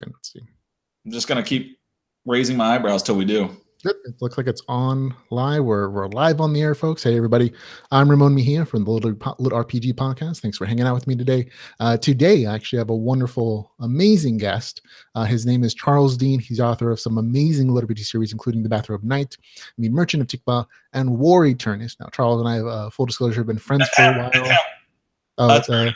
Let's see. I'm just gonna keep raising my eyebrows till we do. Good. It looks like it's on live. We're live on the air, folks. Hey, everybody. I'm Ramon Mejia from the Lit RPG podcast. Thanks for hanging out with me today. Today, I actually have a wonderful, amazing guest. His name is Charles Dean. He's author of some amazing Lit RPG series, including The Bathrobe Knight, The Merchant of Tikba, and War Eternus. Now, Charles and I have, full disclosure, have been friends for a while. Oh,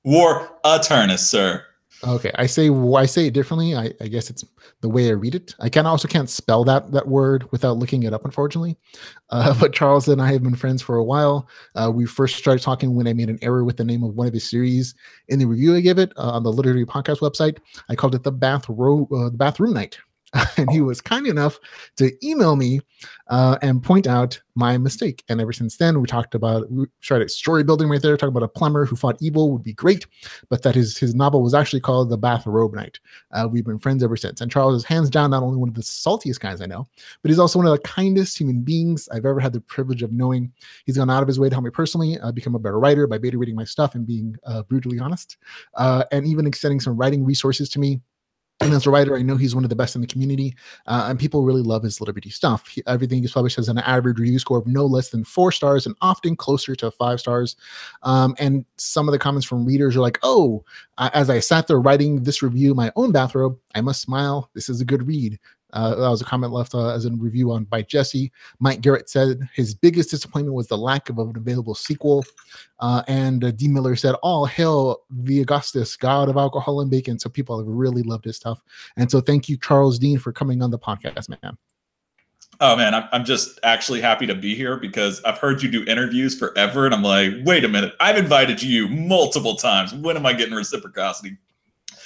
War Eternus, sir. Okay, I say it differently. I guess it's the way I read it. I can't spell that word without looking it up, unfortunately. But Charles and I have been friends for a while. We first started talking when I made an error with the name of one of his series in the review I gave it on the Literary Podcast website. I called it the Bathroom Knight. And he was kind enough to email me and point out my mistake. And ever since then, we started story building right there, talking about a plumber who fought evil would be great, but that his novel was actually called The Bathrobe Knight. We've been friends ever since. And Charles is hands down not only one of the saltiest guys I know, but he's also one of the kindest human beings I've ever had the privilege of knowing. He's gone out of his way to help me personally become a better writer by beta reading my stuff and being brutally honest, and even extending some writing resources to me. And as a writer, I know he's one of the best in the community, and people really love his Liberty stuff. Everything he's published has an average review score of no less than 4 stars and often closer to 5 stars. And some of the comments from readers are like, oh, as I sat there writing this review, my own bathrobe, I must smile. This is a good read. That was a comment left as a review by Jesse. Mike Garrett said his biggest disappointment was the lack of an available sequel. And D. Miller said, all hail the Augustus, god of alcohol and bacon. So people have really loved his stuff. And so thank you, Charles Dean, for coming on the podcast, man. Oh, man, I'm just actually happy to be here because I've heard you do interviews forever. And I'm like, wait a minute, I've invited you multiple times. When am I getting reciprocity?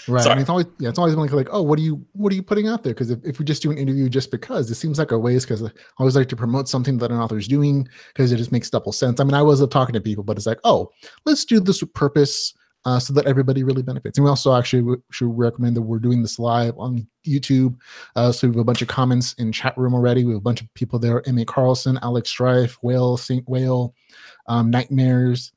Right. Sorry. I mean, it's always been like, oh, what are you putting out there? Because if we just do an interview just because, it seems like a waste. Because I always like to promote something that an author is doing because it just makes double sense. I mean, I was talking to people, but it's like, oh, let's do this with purpose so that everybody really benefits. And we also actually should recommend that we're doing this live on YouTube. So we have a bunch of comments in chat room already. We have a bunch of people there: M.A. Carlson, Alex Strife, Whale, Saint Whale, Nightmares,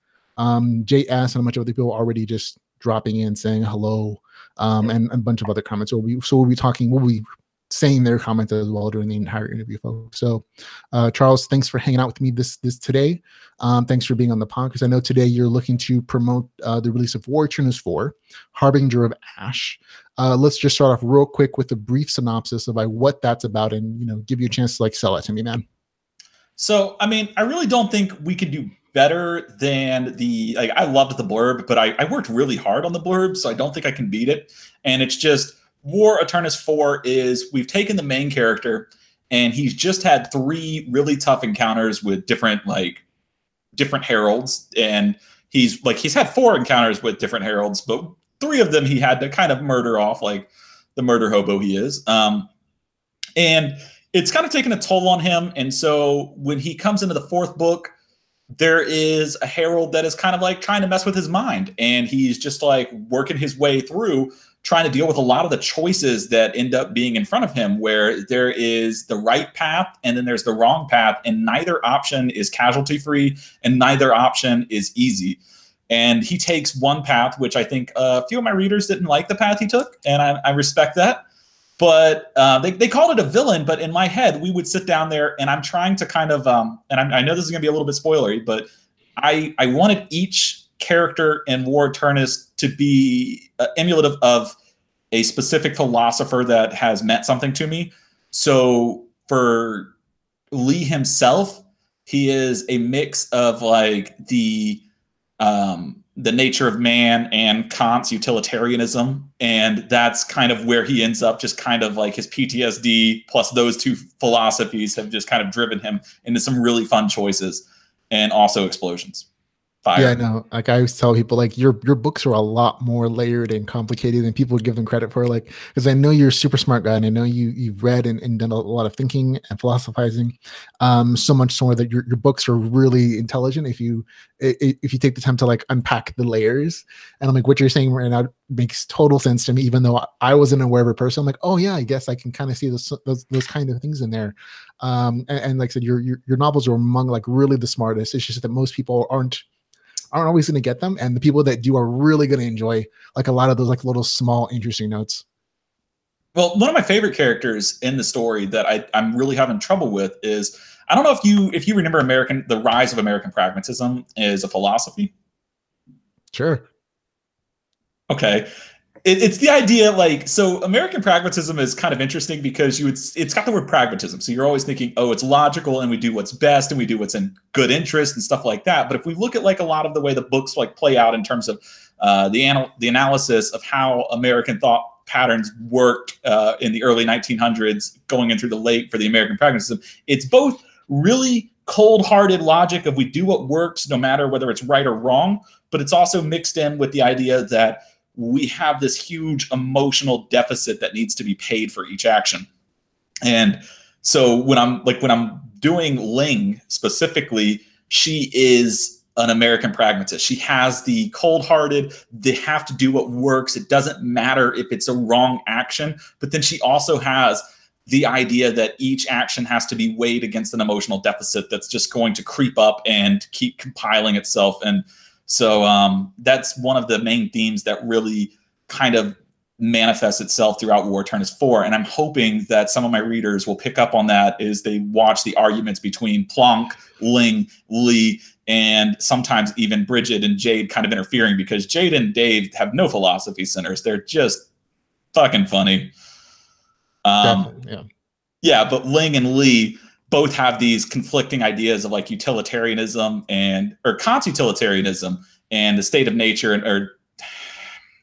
J.S., and a bunch of other people already just dropping in saying hello. And a bunch of other comments. We'll be saying their comments as well during the entire interview, folks. So, Charles, thanks for hanging out with me this today. Thanks for being on the podcast. I know today you're looking to promote the release of War Eternus 4, Harbinger of Ash. Let's just start off real quick with a brief synopsis of what that's about, and give you a chance to sell it to me, man. So, I mean, I really don't think we could do better than I loved the blurb, but I worked really hard on the blurb, so I don't think I can beat it. And it's just War Eternus 4 is we've taken the main character and he's just had 3 really tough encounters with different heralds. And he's had 4 encounters with different heralds, but 3 of them he had to kind of murder off, like the murder hobo he is. And it's kind of taken a toll on him. And so when he comes into the 4th book, there is a herald that is kind of trying to mess with his mind. And he's just working his way through trying to deal with a lot of the choices that end up being in front of him, where there is the right path and then there's the wrong path. And neither option is casualty free and neither option is easy. And he takes one path, which I think a few of my readers didn't like the path he took. And I respect that. But they called it a villain, but in my head, we would sit down there and I'm trying to kind of, and I know this is going to be a little bit spoilery, but I wanted each character in War Eternus to be emulative of a specific philosopher that has meant something to me. So for Lee himself, he is a mix of the nature of man and Kant's utilitarianism. And that's kind of where he ends up, just kind of his PTSD plus those 2 philosophies have just kind of driven him into some really fun choices and also explosions. Fire. Yeah, no, I always tell people, your books are a lot more layered and complicated than people give them credit for. Because I know you're a super smart guy, and I know you've read and done a lot of thinking and philosophizing, so much so that your books are really intelligent if you take the time to unpack the layers. And I'm what you're saying right now makes total sense to me, even though I wasn't aware of a person. I'm oh yeah, I guess I can kind of see those kind of things in there. And like I said, your novels are among really the smartest. It's just that most people aren't always going to get them, and the people that do are really going to enjoy a lot of those little small interesting notes. Well, one of my favorite characters in the story that I'm really having trouble with is, I don't know if you remember the rise of American pragmatism is a philosophy. Sure. Okay. It's the idea, like, so American pragmatism is kind of interesting because it's got the word pragmatism. So you're always thinking, oh, it's logical and we do what's best and we do what's in good interest and stuff like that. But if we look at like a lot of the way the books like play out in terms of the analysis of how American thought patterns worked in the early 1900s going in through the late for the American pragmatism, it's both really cold-hearted logic of we do what works no matter whether it's right or wrong, but it's also mixed in with the idea that we have this huge emotional deficit that needs to be paid for each action. And so when I'm doing Ling specifically, she is an American pragmatist. She has the cold-hearted, they have to do what works. It doesn't matter if it's a wrong action. But then she also has the idea that each action has to be weighed against an emotional deficit that's just going to creep up and keep compiling itself. And so that's one of the main themes that really kind of manifests itself throughout War Eternus 4. And I'm hoping that some of my readers will pick up on that as they watch the arguments between Plonk, Ling, Lee, and sometimes even Bridget and Jade kind of interfering, because Jade and Dave have no philosophy centers. They're just fucking funny. Yeah, but Ling and Lee both have these conflicting ideas of like utilitarianism or Kant's utilitarianism and the state of nature, or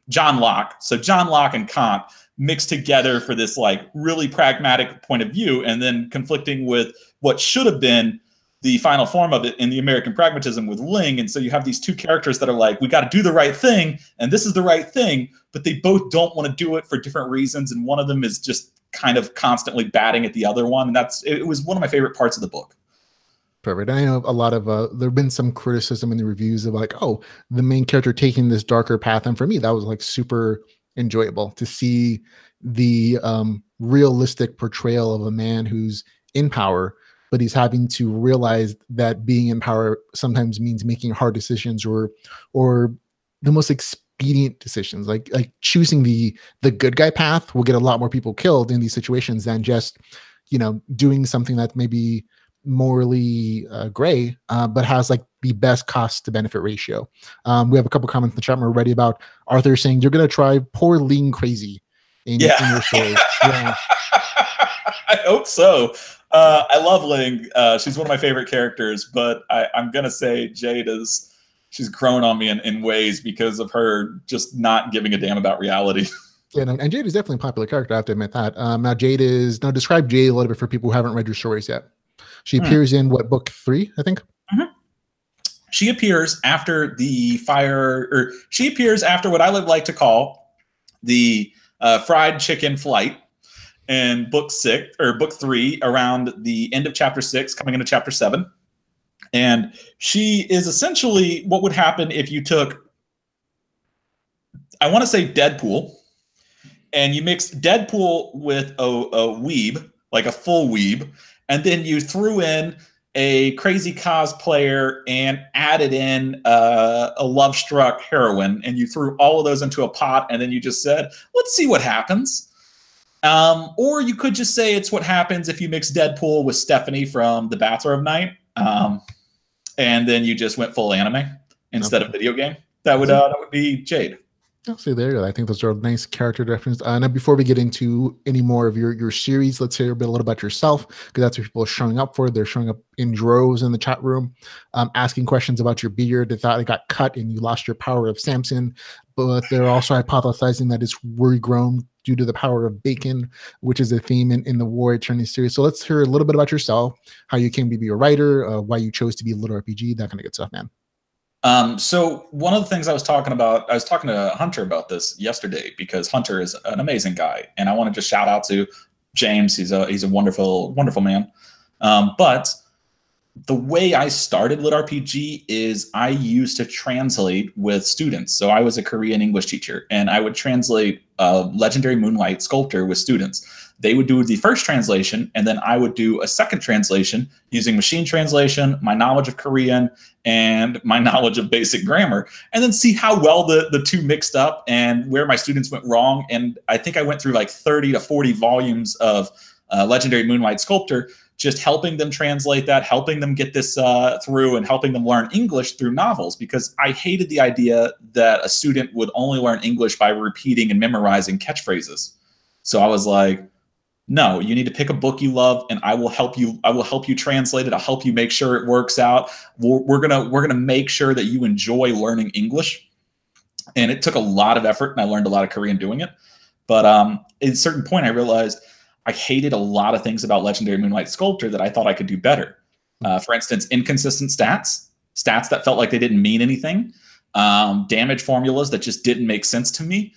John Locke. So John Locke and Kant mixed together for this like really pragmatic point of view, and then conflicting with what should have been the final form of it in the American pragmatism with Ling. And so you have these two characters that are like, we got to do the right thing, and this is the right thing, but they both don't want to do it for different reasons. And one of them is just kind of constantly batting at the other one. And it was one of my favorite parts of the book. Perfect. I know a lot of there have been some criticism in the reviews of like, oh, the main character taking this darker path. And for me, that was like super enjoyable to see the realistic portrayal of a man who's in power, but he's having to realize that being in power sometimes means making hard decisions or the most expedient decisions, like choosing the good guy path will get a lot more people killed in these situations than just, doing something that maybe morally gray, but has like the best cost to benefit ratio. We have a couple comments in the chat room already about Arthur saying you're going to try poor Ling crazy in your story. Yeah. I hope so. I love Ling. She's one of my favorite characters, but I'm going to say Jade she's grown on me in ways because of her just not giving a damn about reality. Yeah, and Jade is definitely a popular character, I have to admit that. Now describe Jade a little bit for people who haven't read your stories yet. She appears in book 3, I think? Mm-hmm. She appears after she appears after what I would like to call the fried chicken flight in book 3, around the end of chapter 6, coming into chapter 7. And she is essentially what would happen if you took, I want to say Deadpool, and you mixed Deadpool with a weeb, like a full weeb, and then you threw in a crazy cosplayer and added in a love-struck heroine, and you threw all of those into a pot, and then you just said, let's see what happens. Or you could just say it's what happens if you mix Deadpool with Stephanie from The Bachelor of Night, and then you just went full anime instead of video game. That would be Jade. I'll say there. I think those are nice character references. Now, before we get into any more of your series, let's hear a little about yourself, because that's what people are showing up for. They're showing up in droves in the chat room, asking questions about your beard. They thought it got cut and you lost your power of Samson, but they're also hypothesizing that it's regrown due to the power of bacon, which is a theme in the War Eternus series. So let's hear a little bit about yourself, how you came to be a writer, why you chose to be a little RPG, that kind of good stuff, man. So one of the things I was talking to Hunter about this yesterday, because Hunter is an amazing guy, and I want to just shout out to James. He's a wonderful, wonderful man. But the way I started Lit RPG is I used to translate with students. So I was a Korean English teacher, and I would translate Legendary Moonlight Sculptor with students. They would do the first translation, and then I would do a second translation using machine translation, my knowledge of Korean, and my knowledge of basic grammar, and then see how well the two mixed up and where my students went wrong. And I think I went through like 30 to 40 volumes of Legendary Moonlight Sculptor, just helping them translate that, helping them get this through, and helping them learn English through novels, because I hated the idea that a student would only learn English by repeating and memorizing catchphrases. So I was like, no, you need to pick a book you love, and I will help you. I will help you translate it. I'll help you make sure it works out. We're gonna make sure that you enjoy learning English. And it took a lot of effort, and I learned a lot of Korean doing it. But at a certain point, I realized I hated a lot of things about Legendary Moonlight Sculptor that I thought I could do better. For instance, inconsistent stats that felt like they didn't mean anything, damage formulas that just didn't make sense to me.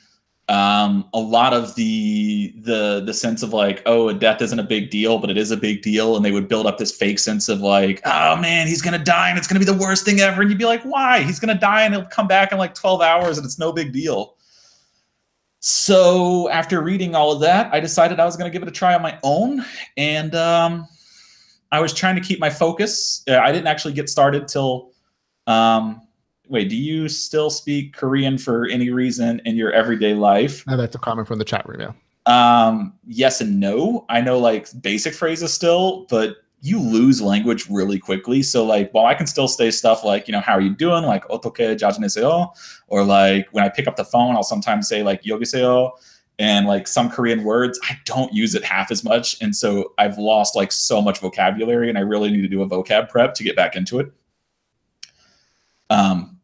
A lot of the sense of like, oh, a death isn't a big deal, but it is a big deal. And they would build up this fake sense of like, oh man, he's going to die and it's going to be the worst thing ever. And you'd be like, why? He's going to die and he'll come back in like 12 hours and it's no big deal. So after reading all of that, I decided I was going to give it a try on my own. And I was trying to keep my focus. I didn't actually get started till, wait, do you still speak Korean for any reason in your everyday life? No, that's a comment from the chat room, yeah. Yes and no. I know like basic phrases still, but you lose language really quickly. So like, while I can still say stuff like, you know, how are you doing? Like, 어떻게 지내세요? Or like, when I pick up the phone, I'll sometimes say like, 여기세요. And like some Korean words, I don't use it half as much. And so I've lost like so much vocabulary, and I really need to do a vocab prep to get back into it.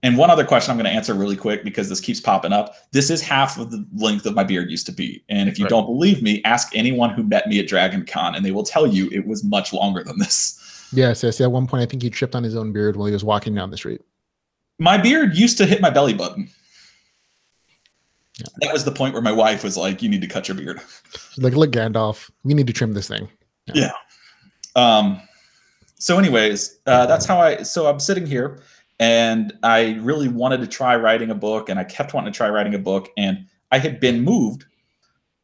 And one other question I'm going to answer really quick, because this keeps popping up. This is half of the length of my beard used to be. And if you don't believe me, ask anyone who met me at Dragon Con, and they will tell you it was much longer than this. Yes. At one point, I think he tripped on his own beard while he was walking down the street. My beard used to hit my belly button. Yeah. That was the point where my wife was like, you need to cut your beard. Like, look, Gandalf, we need to trim this thing. Yeah. So anyways, that's how so I'm sitting here, and I really wanted to try writing a book, and I kept wanting to try writing a book. And I had been moved,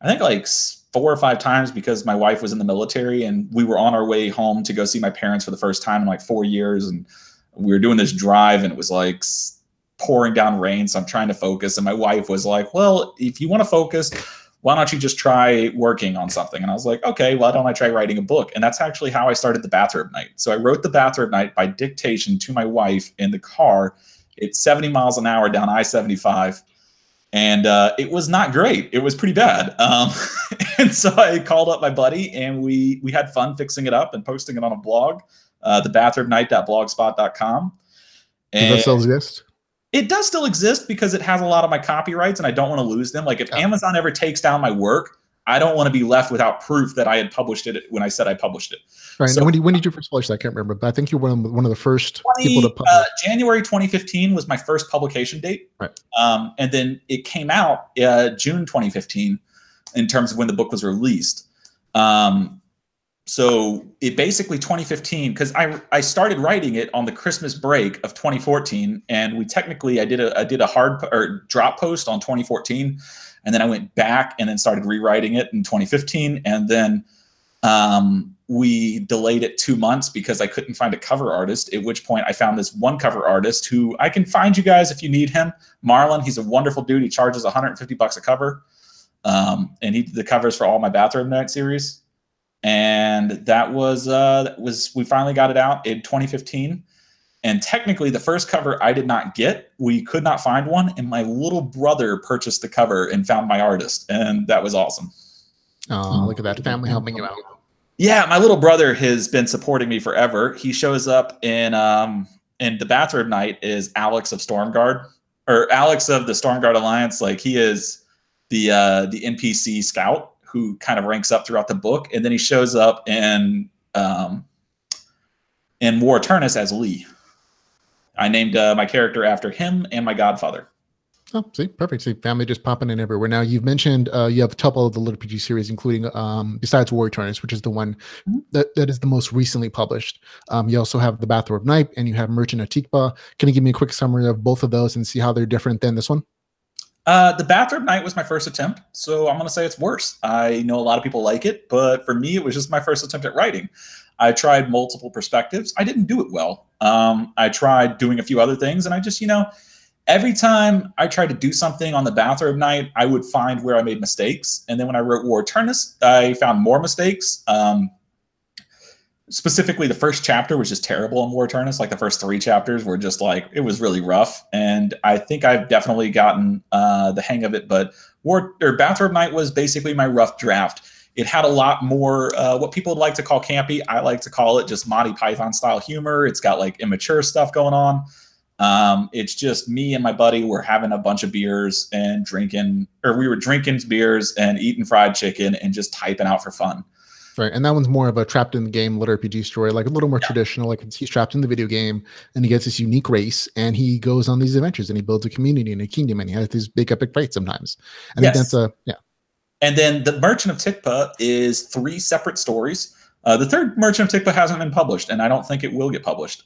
I think like 4 or 5 times, because my wife was in the military, and we were on our way home to go see my parents for the first time in like 4 years. And we were doing this drive, and it was like pouring down rain. So I'm trying to focus. And my wife was like, well, if you want to focus, why don't you just try working on something? And I was like, okay, why don't I try writing a book? And that's actually how I started The Bathrobe Knight. So I wrote The Bathrobe Knight by dictation to my wife in the car. It's 70 miles an hour down I-75. And it was not great. It was pretty bad. And so I called up my buddy, and we had fun fixing it up and posting it on a blog, thebathrobeknight.blogspot.com. Does that still exist? It does still exist, because it has a lot of my copyrights, and I don't want to lose them. Like, if Amazon ever takes down my work, I don't want to be left without proof that I had published it when I said I published it. Right. So, when did you first publish that? I can't remember, but I think you're one of the first people to publish. January 2015 was my first publication date. Right. And then it came out June 2015 in terms of when the book was released. So it basically 2015, because I started writing it on the Christmas break of 2014, and I did a hard or drop post on 2014, and then I went back and then started rewriting it in 2015, and then we delayed it 2 months because I couldn't find a cover artist. At which point I found this one cover artist who I can find you guys if you need him, Marlon. He's a wonderful dude. He charges $150 a cover, and he did the covers for all my Bathrobe Knight series. And that was we finally got it out in 2015. And technically the first cover I did not get. We could not find one. And my little brother purchased the cover and found my artist. And that was awesome. Oh, look at that family helping you out. Yeah, my little brother has been supporting me forever. He shows up in The Bathrobe Knight is Alex of Stormguard, or Alex of the Stormguard Alliance. Like, he is the NPC scout who kind of ranks up throughout the book. And then he shows up in War Eternus as Lee. I named my character after him and my godfather. Oh, see, perfect. See, family just popping in everywhere. Now, you've mentioned you have a couple of the Little PG series, including besides War Eternus, which is the one that is the most recently published. You also have The Bathrobe Knight, and you have Merchant of Tikba. Can you give me a quick summary of both of those and see how they're different than this one? The Bathrobe Knight was my first attempt, so I'm going to say it's worse. I know a lot of people like it, but for me, it was just my first attempt at writing. I tried multiple perspectives. I didn't do it well. I tried doing a few other things, and I just, every time I tried to do something on the Bathrobe Knight, I would find where I made mistakes. And then when I wrote War Eternus, I found more mistakes. Specifically, the first chapter was just terrible in War Eternus. Like the first 3 chapters were just like, it was really rough. And I think I've definitely gotten the hang of it. But Bathrobe Knight was basically my rough draft. It had a lot more what people would like to call campy. I like to call it just Monty Python style humor. It's got like immature stuff going on. It's just me and my buddy were having a bunch of beers and drinking, or we were drinking beers and eating fried chicken and just typing out for fun. Right, and that one's more of a trapped in the game little RPG story, like a little more traditional. Like he's trapped in the video game, and he gets this unique race, and he goes on these adventures, and he builds a community and a kingdom, and he has these big epic fights sometimes. I think that's And then the Merchant of Tikpa is 3 separate stories. The third Merchant of Tikpa hasn't been published, and I don't think it will get published.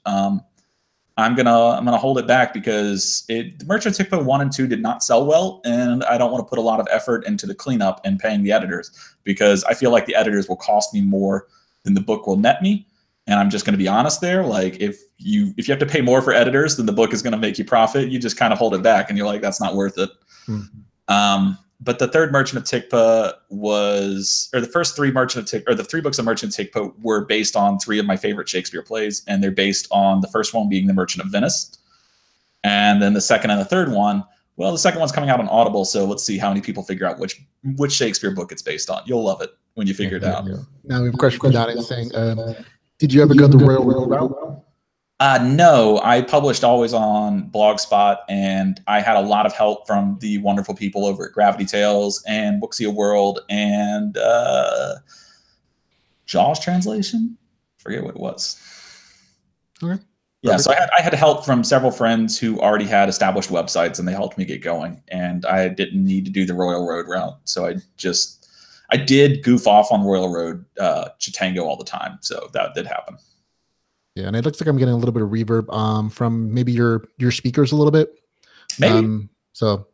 I'm gonna hold it back because the Merchant of Tikpa 1 and 2 did not sell well, and I don't want to put a lot of effort into the cleanup and paying the editors, because I feel like the editors will cost me more than the book will net me. And I'm just going to be honest there. Like if you have to pay more for editors than the book is going to make you profit, you just kind of hold it back, and you're like, that's not worth it. But the third Merchant of Tikpa the first 3 Merchant of Tikpa, or the 3 books of Merchant of Tikpa were based on 3 of my favorite Shakespeare plays, and they're based on the first one being The Merchant of Venice. And then the second and the third one, well, the second one's coming out on Audible, so let's see how many people figure out which Shakespeare book it's based on. You'll love it when you figure it out. Now we have a question from Donnie saying, did you ever go the Royal Road route? No, I published always on Blogspot, and I had a lot of help from the wonderful people over at Gravity Tales and Wuxia World and Jaws Translation. Forget what it was. Okay. Yeah, so I had help from several friends who already had established websites, and they helped me get going. And I didn't need to do the Royal Road route, so I did goof off on Royal Road Chitango all the time, so that did happen. Yeah, and it looks like I'm getting a little bit of reverb from maybe your speakers a little bit. Maybe. So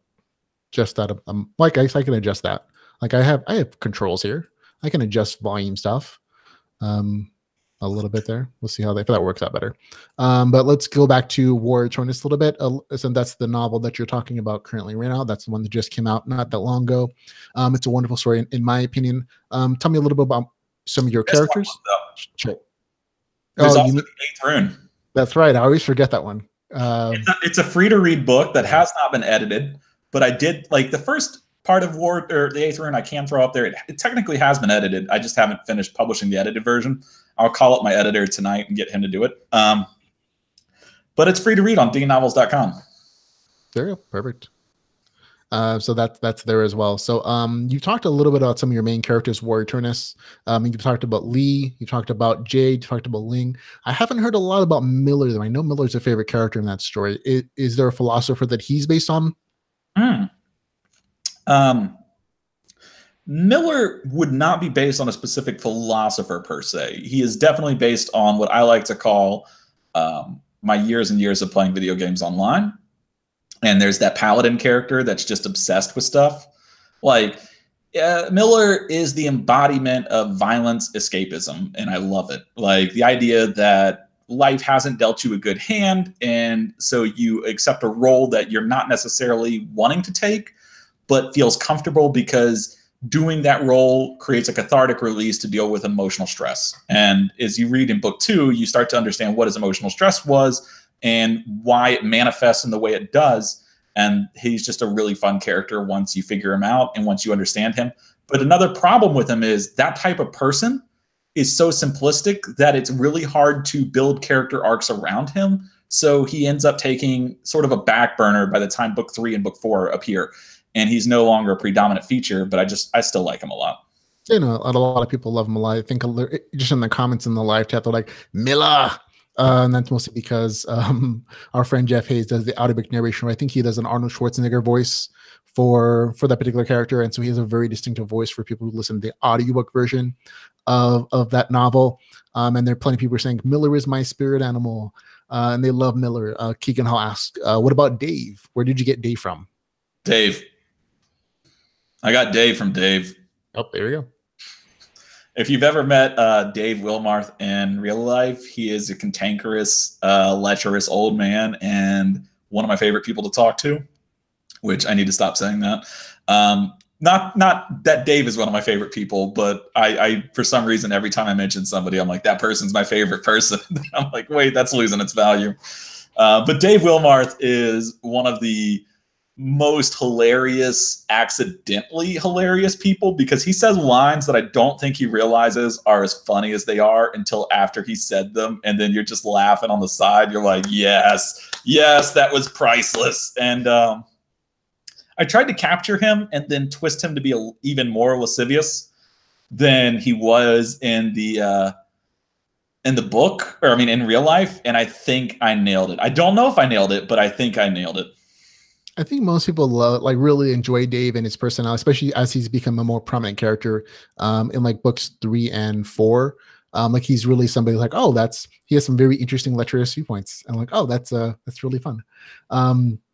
just that. Like I can adjust that. Like I have controls here. I can adjust volume stuff a little bit there. We'll see if that works out better. But let's go back to War Eternus a little bit. So that's the novel that you're talking about currently right now. That's the one that just came out not that long ago. It's a wonderful story in my opinion. Tell me a little bit about some of your characters. Sure. There's also the 8th Rune. That's right. I always forget that one. It's a free-to-read book that has not been edited, but I did like the first part of War or the 8th Rune. I can throw up there. It technically has been edited. I just haven't finished publishing the edited version. I'll call up my editor tonight and get him to do it. But it's free to read on dingnovels.com. There you go. Perfect. So that's there as well. So you talked a little bit about some of your main characters, War Eternus. You've talked about Lee, you talked about Jade, you talked about Ling. I haven't heard a lot about Miller though. I know Miller's a favorite character in that story. Is there a philosopher that he's based on? Miller would not be based on a specific philosopher per se. He is definitely based on what I like to call my years and years of playing video games online. And there's that paladin character that's just obsessed with stuff. Like Miller is the embodiment of violence escapism, and I love it. Like the idea that life hasn't dealt you a good hand, and so you accept a role that you're not necessarily wanting to take, but feels comfortable because doing that role creates a cathartic release to deal with emotional stress. And as you read in book 2, you start to understand what his emotional stress was and why it manifests in the way it does. And he's just a really fun character once you figure him out and once you understand him. But another problem with him is that type of person is so simplistic that it's really hard to build character arcs around him. So he ends up taking sort of a back burner by the time book 3 and book 4 appear. And he's no longer a predominant feature, but I still like him a lot. You know, a lot of people love him a lot. I think just in the comments in the live chat, they're like, Miller! And that's mostly because our friend Jeff Hayes does the audiobook narration. I think he does an Arnold Schwarzenegger voice for that particular character. And so he has a very distinctive voice for people who listen to the audiobook version of that novel. And there are plenty of people who are saying, Miller is my spirit animal. And they love Miller. Keegan Hall asks, what about Dave? Where did you get Dave from? Dave. I got Dave from Dave. Oh, there you go. If you've ever met Dave Wilmarth in real life, he is a cantankerous, lecherous old man and one of my favorite people to talk to, which I need to stop saying that. Not that Dave is one of my favorite people, but I for some reason, every time I mention somebody, I'm like, that person's my favorite person. I'm like, wait, that's losing its value. But Dave Wilmarth is one of the most hilarious, accidentally hilarious people, because he says lines that I don't think he realizes are as funny as they are until after he said them. And then you're just laughing on the side. You're like, yes, that was priceless. And I tried to capture him and then twist him to be even more lascivious than he was in the book, or I mean, in real life. And I think I nailed it. I don't know if I nailed it, but I think I nailed it. I think most people really enjoy Dave and his personality, especially as he's become a more prominent character in like books 3 and 4. Like he's really somebody like, oh, he has some very interesting lecherous viewpoints. And like, oh, that's really fun.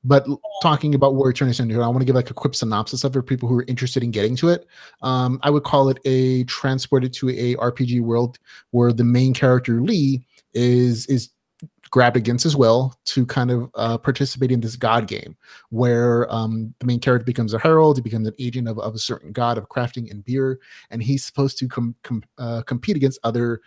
But talking about where it turns into, I want to give like a quick synopsis of it for people who are interested in getting to it. I would call it a transported to a RPG world where the main character Lee is grabbed against as well to kind of participate in this god game where the main character becomes a herald. He becomes an agent of a certain god of crafting and beer, and he's supposed to compete against other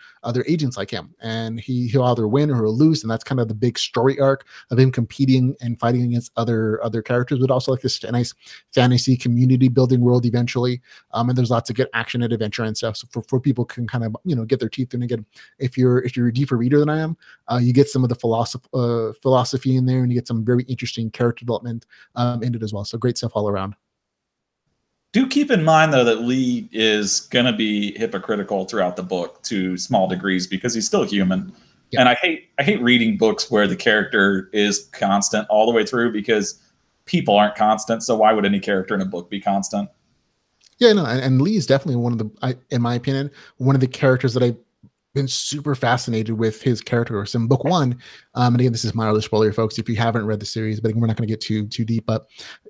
agents like him, and he'll either win or he'll lose. And that's kind of the big story arc of him competing and fighting against other characters, but also like this nice fantasy community building world eventually. And there's lots of good action and adventure and stuff, so for people can kind of get their teeth in. Again, if you're a deeper reader than I am, you get some of the philosophy in there, and you get some very interesting character development in it as well. So great stuff all around. Do keep in mind, though, that Lee is going to be hypocritical throughout the book to small degrees because he's still human. Yeah. And I hate reading books where the character is constant all the way through, because people aren't constant. So why would any character in a book be constant? Yeah, no, and Lee is definitely one of in my opinion, one of the characters that I've been super fascinated with his character. So in book 1, and again, this is mild spoiler, folks, if you haven't read the series, but we're not going to get too deep. But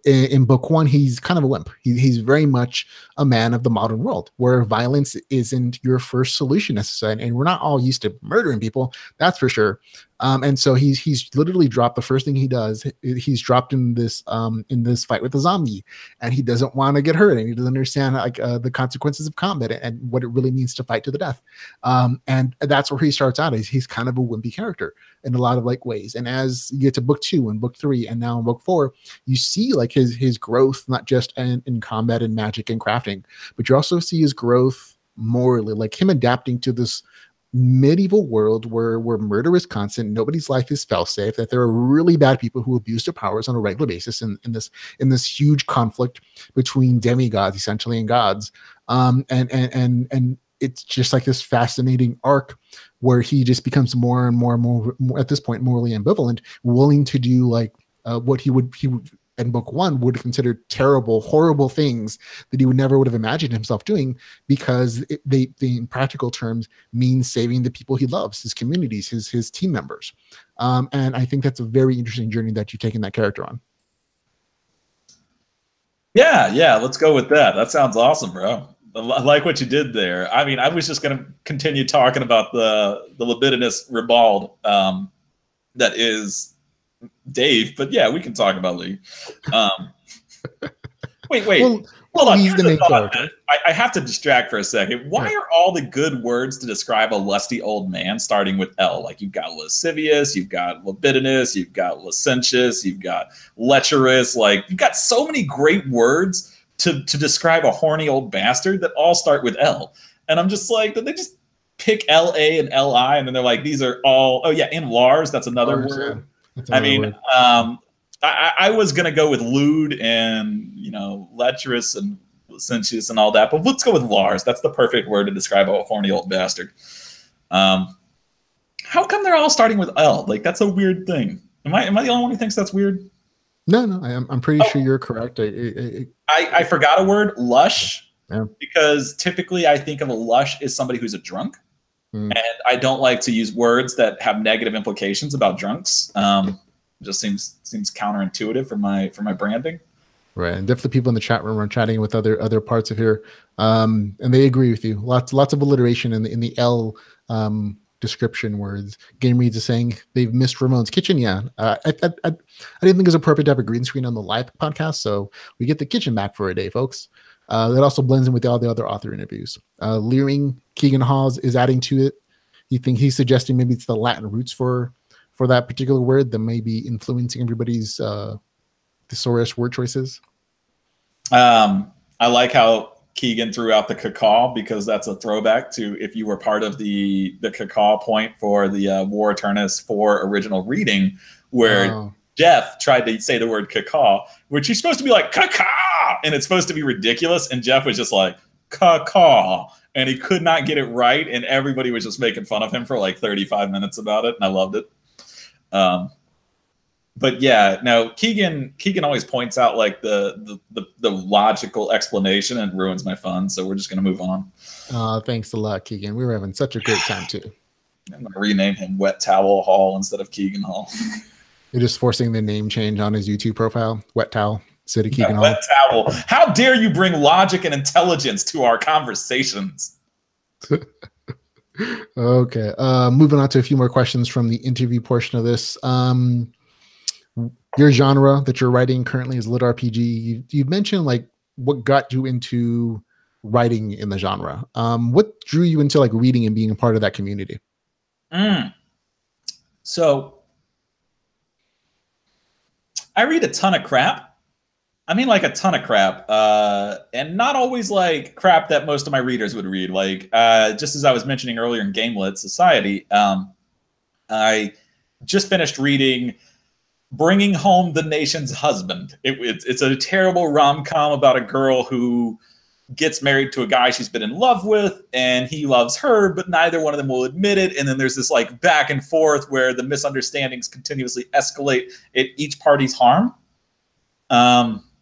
in book 1, he's kind of a wimp. He's very much a man of the modern world, where violence isn't your first solution necessarily, and we're not all used to murdering people, that's for sure. And so he's literally dropped. The first thing he does, he's dropped in this fight with the zombie, and he doesn't want to get hurt, and he doesn't understand like the consequences of combat and what it really means to fight to the death. And that's where he starts out. He's kind of a wimpy character in a lot of like ways. And as you get to book 2 and book 3 and now in book 4, you see like his growth, not just in combat and magic and crafting, but you also see his growth morally, like him adapting to this medieval world where murder is constant, nobody's life is fail safe, that there are really bad people who abuse their powers on a regular basis in this huge conflict between demigods essentially and gods. And it's just like this fascinating arc where he just becomes more and more at this point morally ambivalent, willing to do like what he would in book 1 would have considered terrible, horrible things that he would have imagined himself doing, because they in practical terms mean saving the people he loves, his communities, his team members. And I think that's a very interesting journey that you've taken that character on. Yeah, let's go with that. That sounds awesome, bro. I like what you did there. I mean, I was just going to continue talking about the libidinous ribald that is Dave, but yeah, we can talk about Lee. Wait. Well, hold on. He's the main character. I have to distract for a second. Why are all the good words to describe a lusty old man starting with L? Like you've got lascivious, you've got libidinous, you've got licentious, you've got lecherous. Like you've got so many great words to describe a horny old bastard that all start with L. And I'm just like, did they just pick L-A and L-I? And then they're like, these are all, oh yeah, and Lars, that's another word. I mean, I was going to go with lewd and, lecherous and licentious and all that, but let's go with Lars. That's the perfect word to describe a horny old bastard. How come they're all starting with L? Like, that's a weird thing. Am I the only one who thinks that's weird? No, I'm pretty sure you're correct. I forgot a word, lush, because typically I think of a lush as somebody who's a drunk. And I don't like to use words that have negative implications about drunks. It just seems counterintuitive for my branding. Right, and definitely people in the chat room are chatting with other parts of here, and they agree with you. Lots of alliteration in the L description words. Game Reads is saying they've missed Ramon's kitchen. Yeah, I didn't think it was appropriate to have a green screen on the live podcast, so we get the kitchen back for a day, folks. That also blends in with all the other author interviews. Leering Keegan Hawes is adding to it. He's suggesting maybe it's the Latin roots for that particular word that may be influencing everybody's thesaurus word choices. I like how Keegan threw out the cacaw, because that's a throwback to if you were part of the cacaw point for the War Eternus 4 original reading, where Jeff tried to say the word cacaw, which he's supposed to be like cacaw, and it's supposed to be ridiculous, and Jeff was just like cacaw, and he could not get it right, and everybody was just making fun of him for like 35 minutes about it, and I loved it. But yeah, no, Keegan always points out like the logical explanation and ruins my fun. So we're just gonna move on. Thanks a lot, Keegan. We were having such a great time too. I'm gonna rename him Wet Towel Hall instead of Keegan Hall. You're just forcing the name change on his YouTube profile. Wet Towel instead of Keegan Hall. Wet Towel. How dare you bring logic and intelligence to our conversations? Okay. Moving on to a few more questions from the interview portion of this. Your genre that you're writing currently is lit RPG. You mentioned like what got you into writing in the genre. What drew you into like reading and being a part of that community? So I read a ton of crap. I mean, like a ton of crap, and not always like crap that most of my readers would read. Like just as I was mentioning earlier in Gamelit Society, I just finished reading Bringing Home the Nation's Husband. It's a terrible rom-com about a girl who gets married to a guy she's been in love with, and he loves her, but neither one of them will admit it. And then there's this like back and forth where the misunderstandings continuously escalate at each party's harm.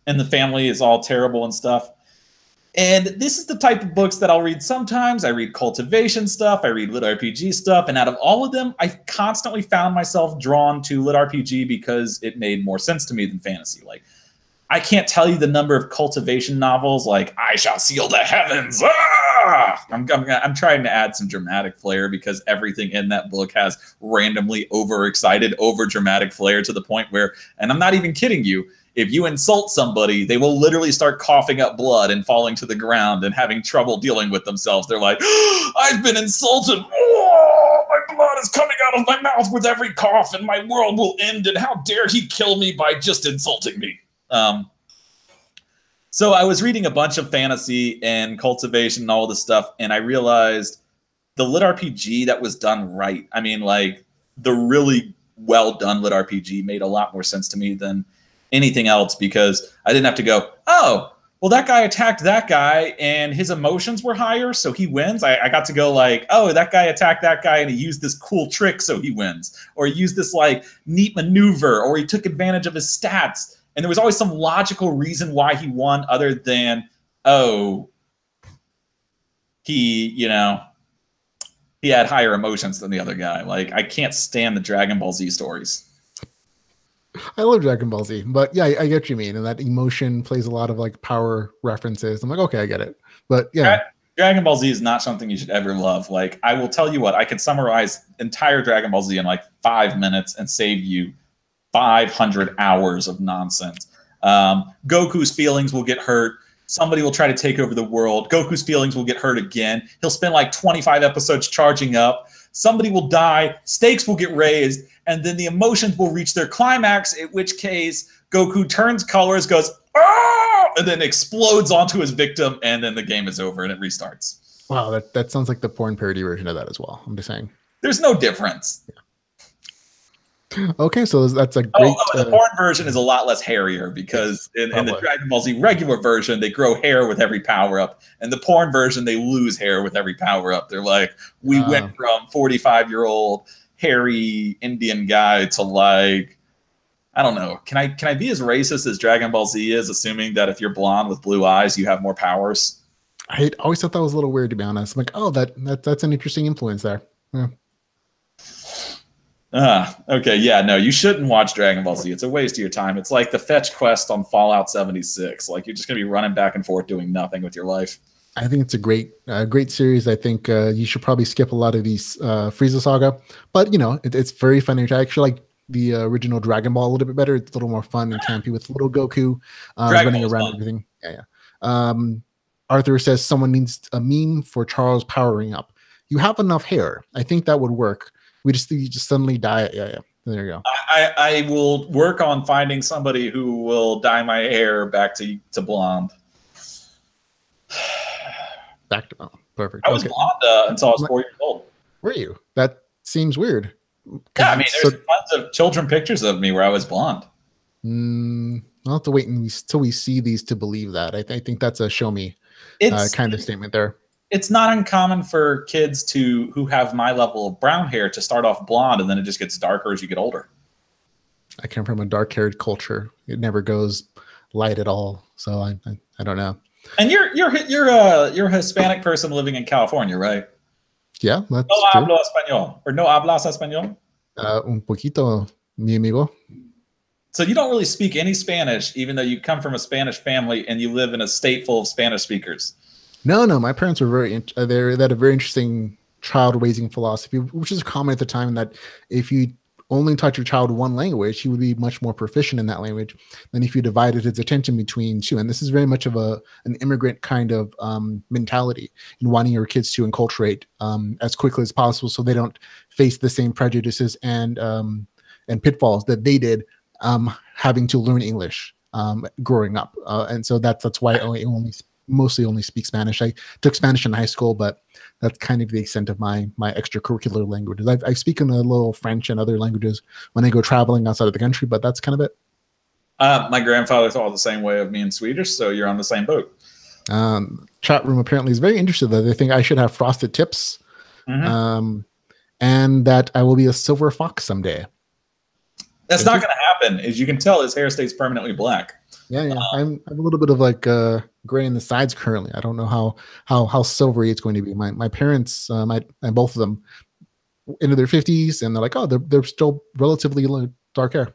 And the family is all terrible and stuff. And this is the type of books that I'll read sometimes. I read cultivation stuff. I read lit RPG stuff. And out of all of them, I constantly found myself drawn to lit RPG because it made more sense to me than fantasy. Like, I can't tell you the number of cultivation novels like I Shall Seal the Heavens. Ah! I'm trying to add some dramatic flair because everything in that book has randomly overexcited, over dramatic flair to the point where, and I'm not even kidding you, if you insult somebody, they will literally start coughing up blood and falling to the ground and having trouble dealing with themselves. They're like, I've been insulted. Oh, my blood is coming out of my mouth with every cough and my world will end. And how dare he kill me by just insulting me? So I was reading a bunch of fantasy and cultivation and all this stuff, and I realized the lit RPG that was done right, I mean, like, the really well done lit RPG made a lot more sense to me than anything else, because I didn't have to go, oh, well, that guy attacked that guy and his emotions were higher, so he wins. I got to go like, oh, that guy attacked that guy and he used this cool trick, so he wins. Or he used this like neat maneuver, or he took advantage of his stats. And there was always some logical reason why he won other than, oh, he had higher emotions than the other guy. Like, I can't stand the Dragon Ball Z stories. I love Dragon Ball Z, but yeah, I get what you mean. And that emotion plays a lot of like power references. I'm like, okay, I get it. But yeah. Dragon Ball Z is not something you should ever love. Like, I will tell you what, I could summarize entire Dragon Ball Z in like 5 minutes and save you 500 hours of nonsense. Goku's feelings will get hurt. Somebody will try to take over the world. Goku's feelings will get hurt again. He'll spend like 25 episodes charging up. Somebody will die. Stakes will get raised. And then the emotions will reach their climax, at which case Goku turns colors, goes, ah! And then explodes onto his victim. And then the game is over and it restarts. Wow, that sounds like the porn parody version of that as well. I'm just saying. There's no difference. Yeah. Okay, so that's a great... the porn version is a lot less hairier because in the Dragon Ball Z regular version, they grow hair with every power-up. And the porn version, they lose hair with every power-up. They're like, we went from 45-year-old hairy Indian guy to like, I don't know. Can I be as racist as Dragon Ball Z is, assuming that if you're blonde with blue eyes, you have more powers? I always thought that was a little weird, to be honest. I'm like, oh, that's an interesting influence there. Yeah. Okay, yeah, no, you shouldn't watch Dragon Ball Z. It's a waste of your time. It's like the fetch quest on Fallout 76. Like you're just gonna be running back and forth doing nothing with your life. I think it's a great series. I think you should probably skip a lot of these Frieza saga, but you know it's very funny. I actually like the original Dragon Ball a little bit better. It's a little more fun and campy with little Goku running around and everything. Yeah. Arthur says someone needs a meme for Charles powering up. You have enough hair. I think that would work. You just suddenly die. Yeah. There you go. I will work on finding somebody who will dye my hair back to blonde. Back to perfect. I was blonde until I was 4 years old. Were you? That seems weird. Yeah, I mean, there's tons of children pictures of me where I was blonde. I'll have to wait until we see these to believe that. I think that's a show me kind of statement there. It's not uncommon for kids who have my level of brown hair to start off blonde and then it just gets darker as you get older. I come from a dark-haired culture. It never goes light at all. So I don't know. And you're a Hispanic person living in California, right? Yeah, that's no hablo español, or no hablas español? Un poquito, mi amigo. So you don't really speak any Spanish, even though you come from a Spanish family and you live in a state full of Spanish speakers. No. My parents were they had a very interesting child raising philosophy, which is common at the time. That if you only taught your child one language, he would be much more proficient in that language than if you divided his attention between two. And this is very much of an immigrant kind of mentality in wanting your kids to enculturate as quickly as possible, so they don't face the same prejudices and pitfalls that they did having to learn English growing up. And so that's why I mostly only speak Spanish. I took Spanish in high school, but that's kind of the extent of my extracurricular languages. I speak in a little French and other languages when I go traveling outside of the country, but that's kind of it. My grandfather thought the same way of me in Swedish, so you're on the same boat. Chat room apparently is very interested that they think I should have frosted tips, and that I will be a silver fox someday. That's not going to happen. As you can tell, his hair stays permanently black. Yeah. I'm a little bit of like gray in the sides currently. I don't know how silvery it's going to be. My parents, and both of them, into their 50s, and they're like, oh, they're still relatively dark hair.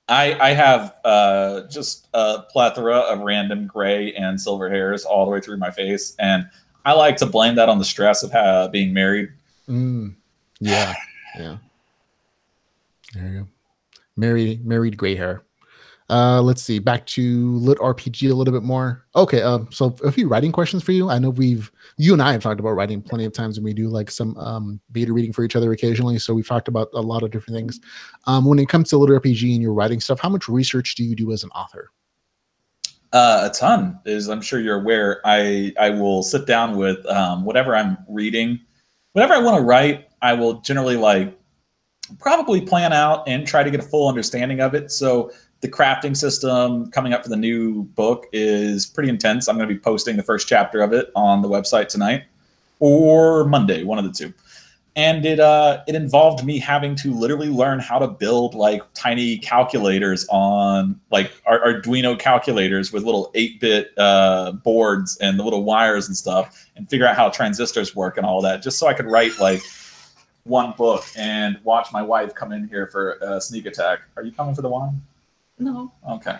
I have just a plethora of random gray and silver hairs all the way through my face, and I like to blame that on the stress of being married. Yeah. There you go. Married gray hair. Let's see. Back to Lit RPG a little bit more. Okay. So a few writing questions for you. I know you and I have talked about writing plenty of times, and we do like some beta reading for each other occasionally. So we've talked about a lot of different things. When it comes to Lit RPG and your writing stuff, how much research do you do as an author? A ton, as I'm sure you're aware. I will sit down with whatever I'm reading, whatever I want to write. I will generally probably plan out and try to get a full understanding of it. So the crafting system coming up for the new book is pretty intense. I'm going to be posting the first chapter of it on the website tonight or Monday, one of the two. And it involved me having to literally learn how to build tiny calculators on Arduino calculators with little 8-bit boards and the little wires and stuff, and figure out how transistors work and all that, just so I could write one book and watch my wife come in here for a sneak attack. Are you coming for the wine? No. Okay.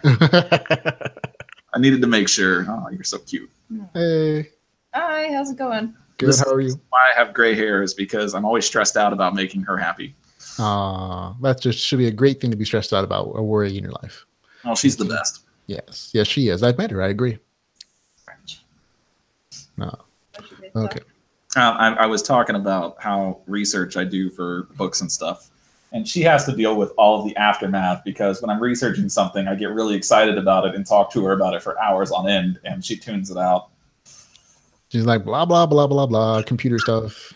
I needed to make sure. Oh, you're so cute. Hey. Hi, how's it going? Good. How are you? Why I have gray hair is because I'm always stressed out about making her happy. That just should be a great thing to be stressed out about or worry in your life. Oh, she's the best. Yes, she is. I've met her. I agree. No. Okay. I was talking about how research I do for books and stuff. And she has to deal with all of the aftermath, because when I'm researching something, I get really excited about it and talk to her about it for hours on end, and she tunes it out. She's like, blah, blah, blah, blah, blah, computer stuff.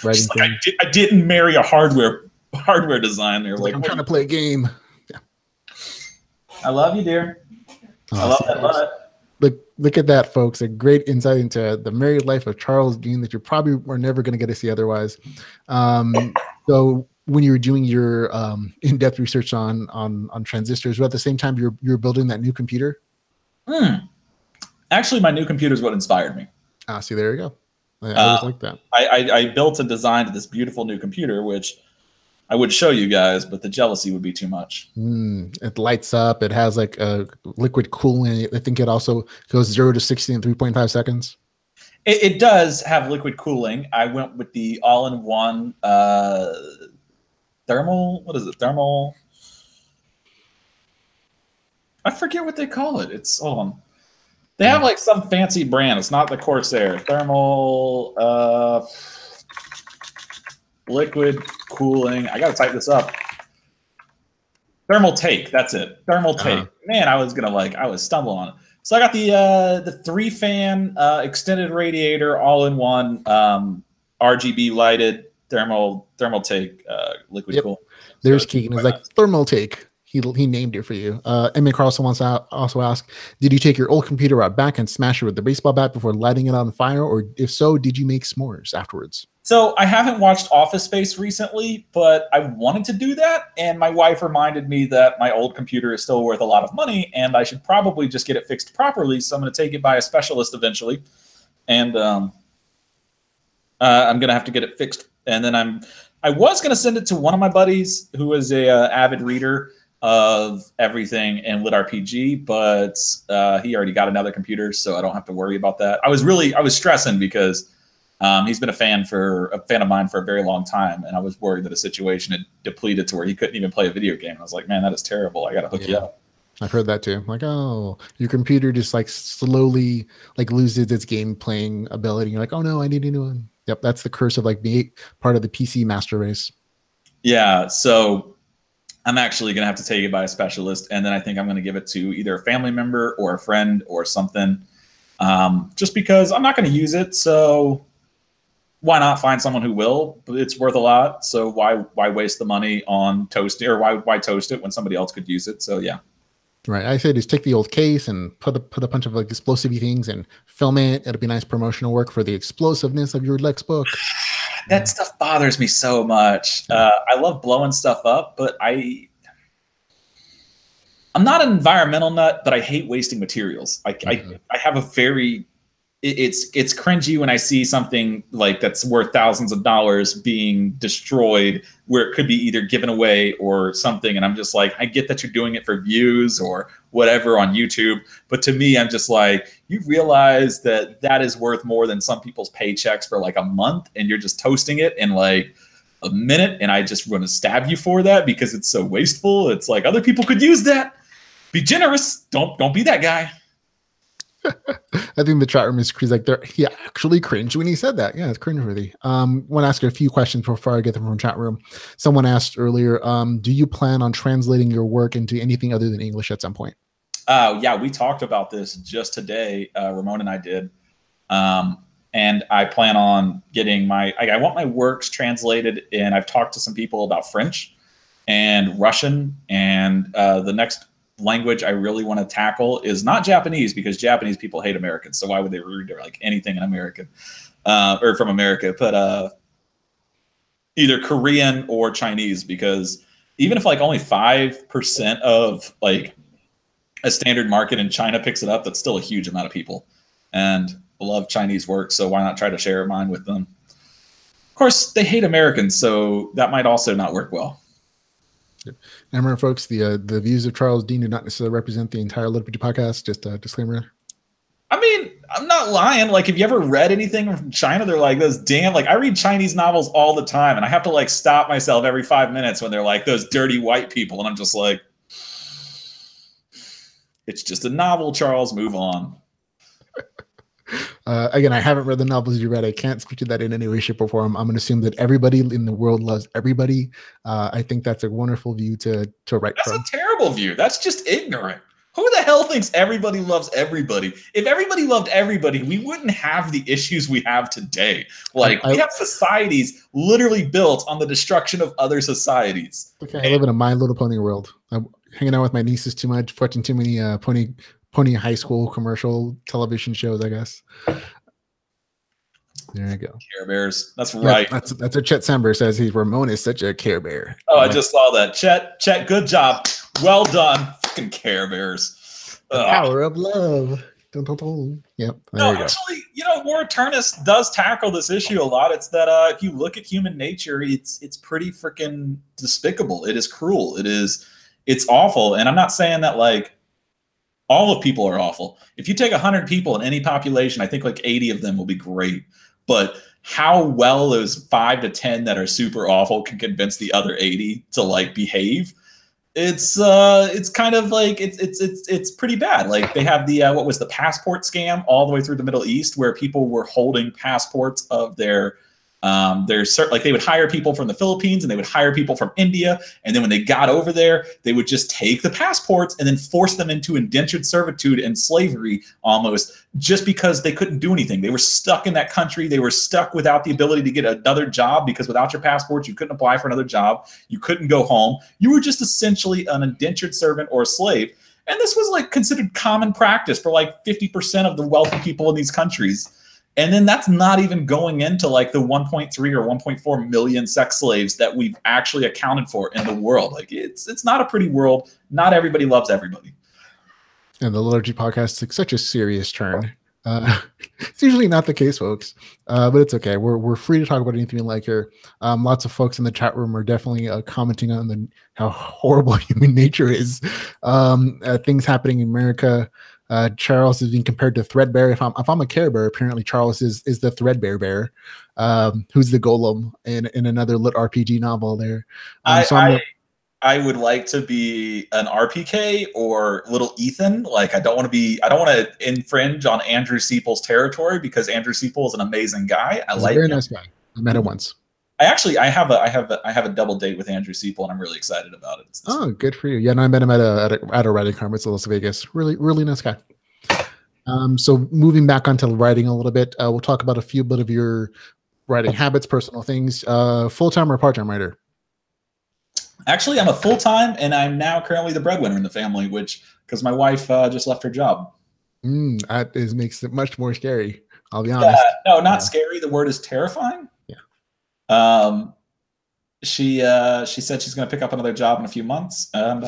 Writing I didn't marry a hardware designer. I'm trying to play a game. Yeah. I love you, dear. I love it. Look at that, folks. A great insight into the married life of Charles Dean that you probably were never going to get to see otherwise. So when you were doing your in-depth research on transistors, but at the same time you're building that new computer? Actually, my new computer is what inspired me. See, there you go. I always like that. I built and designed this beautiful new computer, which I would show you guys, but the jealousy would be too much. It lights up. It has like a liquid cooling. I think it also goes 0 to 60 in 3.5 seconds. It does have liquid cooling. I went with the all-in-one thermal. What is it? Thermal. I forget what they call it. It's hold on. They have like some fancy brand. It's not the Corsair. Thermal liquid cooling. I gotta type this up. Thermal Take. That's it. Thermal Take. Man, I was stumbling on it. So I got the 3-fan extended radiator all-in-one RGB lighted thermal take liquid cool. There's Keegan. It's like Thermal Take. He named it for you. Emmett Carlson wants to also ask, did you take your old computer out back and smash it with the baseball bat before lighting it on fire? Or if so, did you make s'mores afterwards? So I haven't watched Office Space recently, but I wanted to do that. And my wife reminded me that my old computer is still worth a lot of money and I should probably just get it fixed properly. So I'm going to take it by a specialist eventually. And I'm going to have to get it fixed. And then I was going to send it to one of my buddies who is a avid reader of everything in Lit RPG, but he already got another computer, so I don't have to worry about that. I was stressing because he's been a fan of mine for a very long time, and I was worried that a situation had depleted to where he couldn't even play a video game. And I was like, man, that is terrible. I got to hook you up. I've heard that too. Like, oh, your computer just like slowly like loses its game playing ability. You're like, oh no, I need a new one. Yep, that's the curse of like being part of the PC master race. Yeah, so I'm actually going to have to take it by a specialist, and then I think I'm going to give it to either a family member or a friend or something, just because I'm not going to use it. So why not find someone who will? But it's worth a lot, so why waste the money on toasting, or why toast it when somebody else could use it? So yeah. Right. I say just take the old case and put a bunch of like explosive things and film it. It'll be nice promotional work for the explosiveness of your Lex book. That stuff bothers me so much. I love blowing stuff up, but I'm not an environmental nut, but I hate wasting materials. I have a very it's cringy when I see something like that's worth thousands of dollars being destroyed where it could be either given away or something. And I'm just like, I get that you're doing it for views or whatever on YouTube. But to me, I'm just like, you realize that is worth more than some people's paychecks for like a month, and you're just toasting it in like a minute. And I just want to stab you for that because it's so wasteful. It's like other people could use that. Be generous. Don't be that guy. I think the chat room is like he actually cringed when he said that. Yeah, it's cringeworthy. I want to ask you a few questions before I get them from chat room. Someone asked earlier, do you plan on translating your work into anything other than English at some point? Yeah, we talked about this just today. Ramon and I did. And I plan on getting I want my works translated, and I've talked to some people about French and Russian, and the next language I really want to tackle is not Japanese, because Japanese people hate Americans. So why would they read like anything in American or from America? But either Korean or Chinese, because even if like only 5% of like a standard market in China picks it up, that's still a huge amount of people. And I love Chinese work, so why not try to share mine with them? Of course, they hate Americans, so that might also not work well. And remember, folks, the views of Charles Dean do not necessarily represent the entire Liberty podcast. Just a disclaimer. I mean, I'm not lying. Like, have you ever read anything from China? They're like those damn, like I read Chinese novels all the time, and I have to like stop myself every 5 minutes when they're like those dirty white people, and I'm just like, it's just a novel, Charles. Move on. Again, I haven't read the novels you read. I can't speak to that in any way, shape, or form. I'm going to assume that everybody in the world loves everybody. I think that's a wonderful view to write from. That's a terrible view. That's just ignorant. Who the hell thinks everybody loves everybody? If everybody loved everybody, we wouldn't have the issues we have today. Like, we have societies literally built on the destruction of other societies. Okay, I live in a My Little Pony world. I'm hanging out with my nieces too much, watching too many Pony high school commercial television shows, I guess. There you go. Care Bears. That's right. Yeah, that's what Chet Sember says. Ramon is such a Care Bear. Oh, I just saw that. Chet, good job. Well done. Fucking Care Bears. The power of love. Dun, dun, dun. Yep. There No, you go. actually, War Eternus does tackle this issue a lot. It's that if you look at human nature, it's pretty freaking despicable. It is cruel. It's awful. And I'm not saying that like all of people are awful. If you take 100 people in any population, I think like 80 of them will be great. But how well those 5 to 10 that are super awful can convince the other 80 to like behave, it's kind of like it's pretty bad. Like they have the what was the passport scam all the way through the Middle East, where people were holding passports of their like they would hire people from the Philippines and they would hire people from India, and then when they got over there, they would just take the passports and then force them into indentured servitude and slavery almost, just because they couldn't do anything. They were stuck in that country. They were stuck without the ability to get another job, because without your passport, you couldn't apply for another job. You couldn't go home. You were just essentially an indentured servant or a slave. And this was like considered common practice for like 50% of the wealthy people in these countries. And then that's not even going into like the 1.3 or 1.4 million sex slaves that we've actually accounted for in the world. Like it's not a pretty world. Not everybody loves everybody. And the Liturgy podcast took such a serious turn. It's usually not the case, folks, but it's okay. We're free to talk about anything we like here. Lots of folks in the chat room are definitely commenting on how horrible human nature is. Things happening in America. Charles is being compared to Threadbare. If I'm a Care Bear, apparently Charles is the Threadbare bear, who's the golem in another lit RPG novel there. I would like to be an RPK or little Ethan. Like I don't want to infringe on Andrew Seeple's territory, because Andrew Seeple is an amazing guy. He's a very nice guy. I met him once. I have a double date with Andrew Seeple, and I'm really excited about it. Oh, good for you. Yeah, no, I met him at a writing conference in Las Vegas. Really, really nice guy. So moving back onto writing a little bit, we'll talk about a few bit of your writing habits, personal things. Full-time or part-time writer? Actually, I'm a full-time, and I'm now currently the breadwinner in the family, because my wife just left her job. That makes it much more scary. I'll be honest. No, not scary. The word is terrifying. She said she's going to pick up another job in a few months, and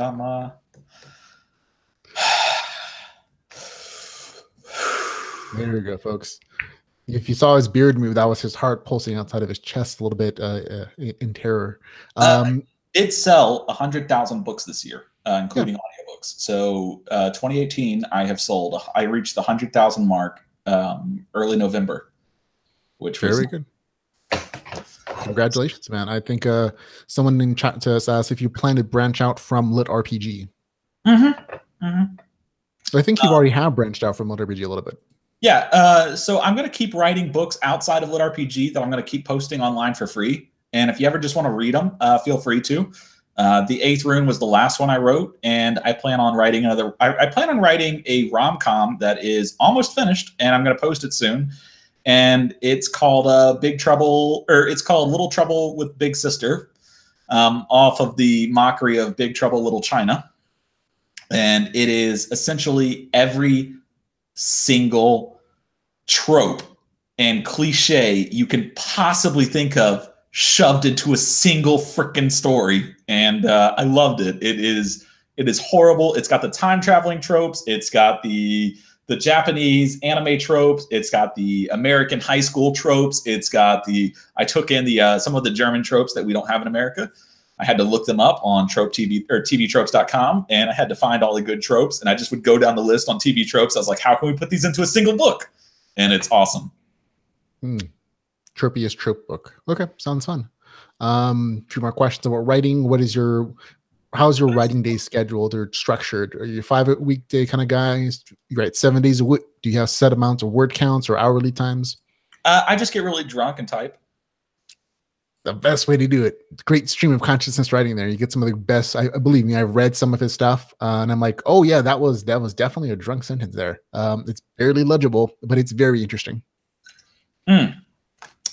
there we go, folks. If you saw his beard move, that was his heart pulsing outside of his chest a little bit in terror. It sell 100,000 books this year, including audiobooks. So 2018, I reached the 100,000 mark early November, which was very good. Congratulations, man. I think someone in chat to us asked if you plan to branch out from Lit RPG. So I think you already have branched out from Lit RPG a little bit. Yeah. So I'm going to keep writing books outside of Lit RPG that I'm going to keep posting online for free. And if you ever just want to read them, feel free to. The Eighth Rune was the last one I wrote, and I plan on writing another. I plan on writing a rom-com that is almost finished, and I'm going to post it soon. And it's called Big Trouble, or it's called Little Trouble with Big Sister, off of the mockery of Big Trouble Little China. And it is essentially every single trope and cliche you can possibly think of shoved into a single freaking story. And I loved it. It is horrible. It's got the time traveling tropes. It's got the Japanese anime tropes. It's got the American high school tropes. It's got I took in some of the German tropes that we don't have in America. I had to look them up on Trope TV or TVTropes.com, and I had to find all the good tropes. And I just would go down the list on TV tropes. I was like, how can we put these into a single book? And it's awesome. Tropiest trope book. Okay, sounds fun. A few more questions about writing. How's your writing day scheduled or structured? Are you 5-weekday kind of guys? You write 7 days a week? Do you have set amounts of word counts or hourly times? I just get really drunk and type. The best way to do it. Great stream of consciousness writing there. You get some of the best. I believe me, I've read some of his stuff, and I'm like, oh yeah, that was definitely a drunk sentence there. It's barely legible, but it's very interesting.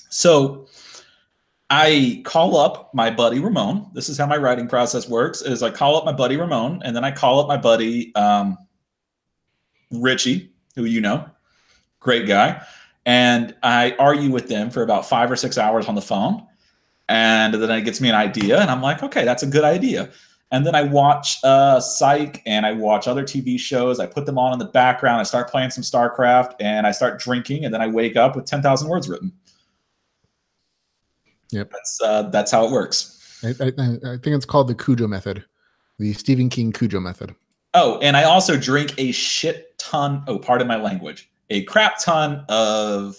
So I call up my buddy Ramon. This is how my writing process works: is I call up my buddy Ramon, and then I call up my buddy Richie, who you know, great guy, and I argue with them for about 5 or 6 hours on the phone. And then it gets me an idea, and I'm like, okay, that's a good idea. And then I watch Psych, and I watch other TV shows. I put them on in the background. I start playing some StarCraft, and I start drinking, and then I wake up with 10,000 words written. Yep. That's how it works. I think it's called the Cujo method, the Stephen King Cujo method. Oh, and I also drink a shit ton. Oh, pardon my language. A crap ton of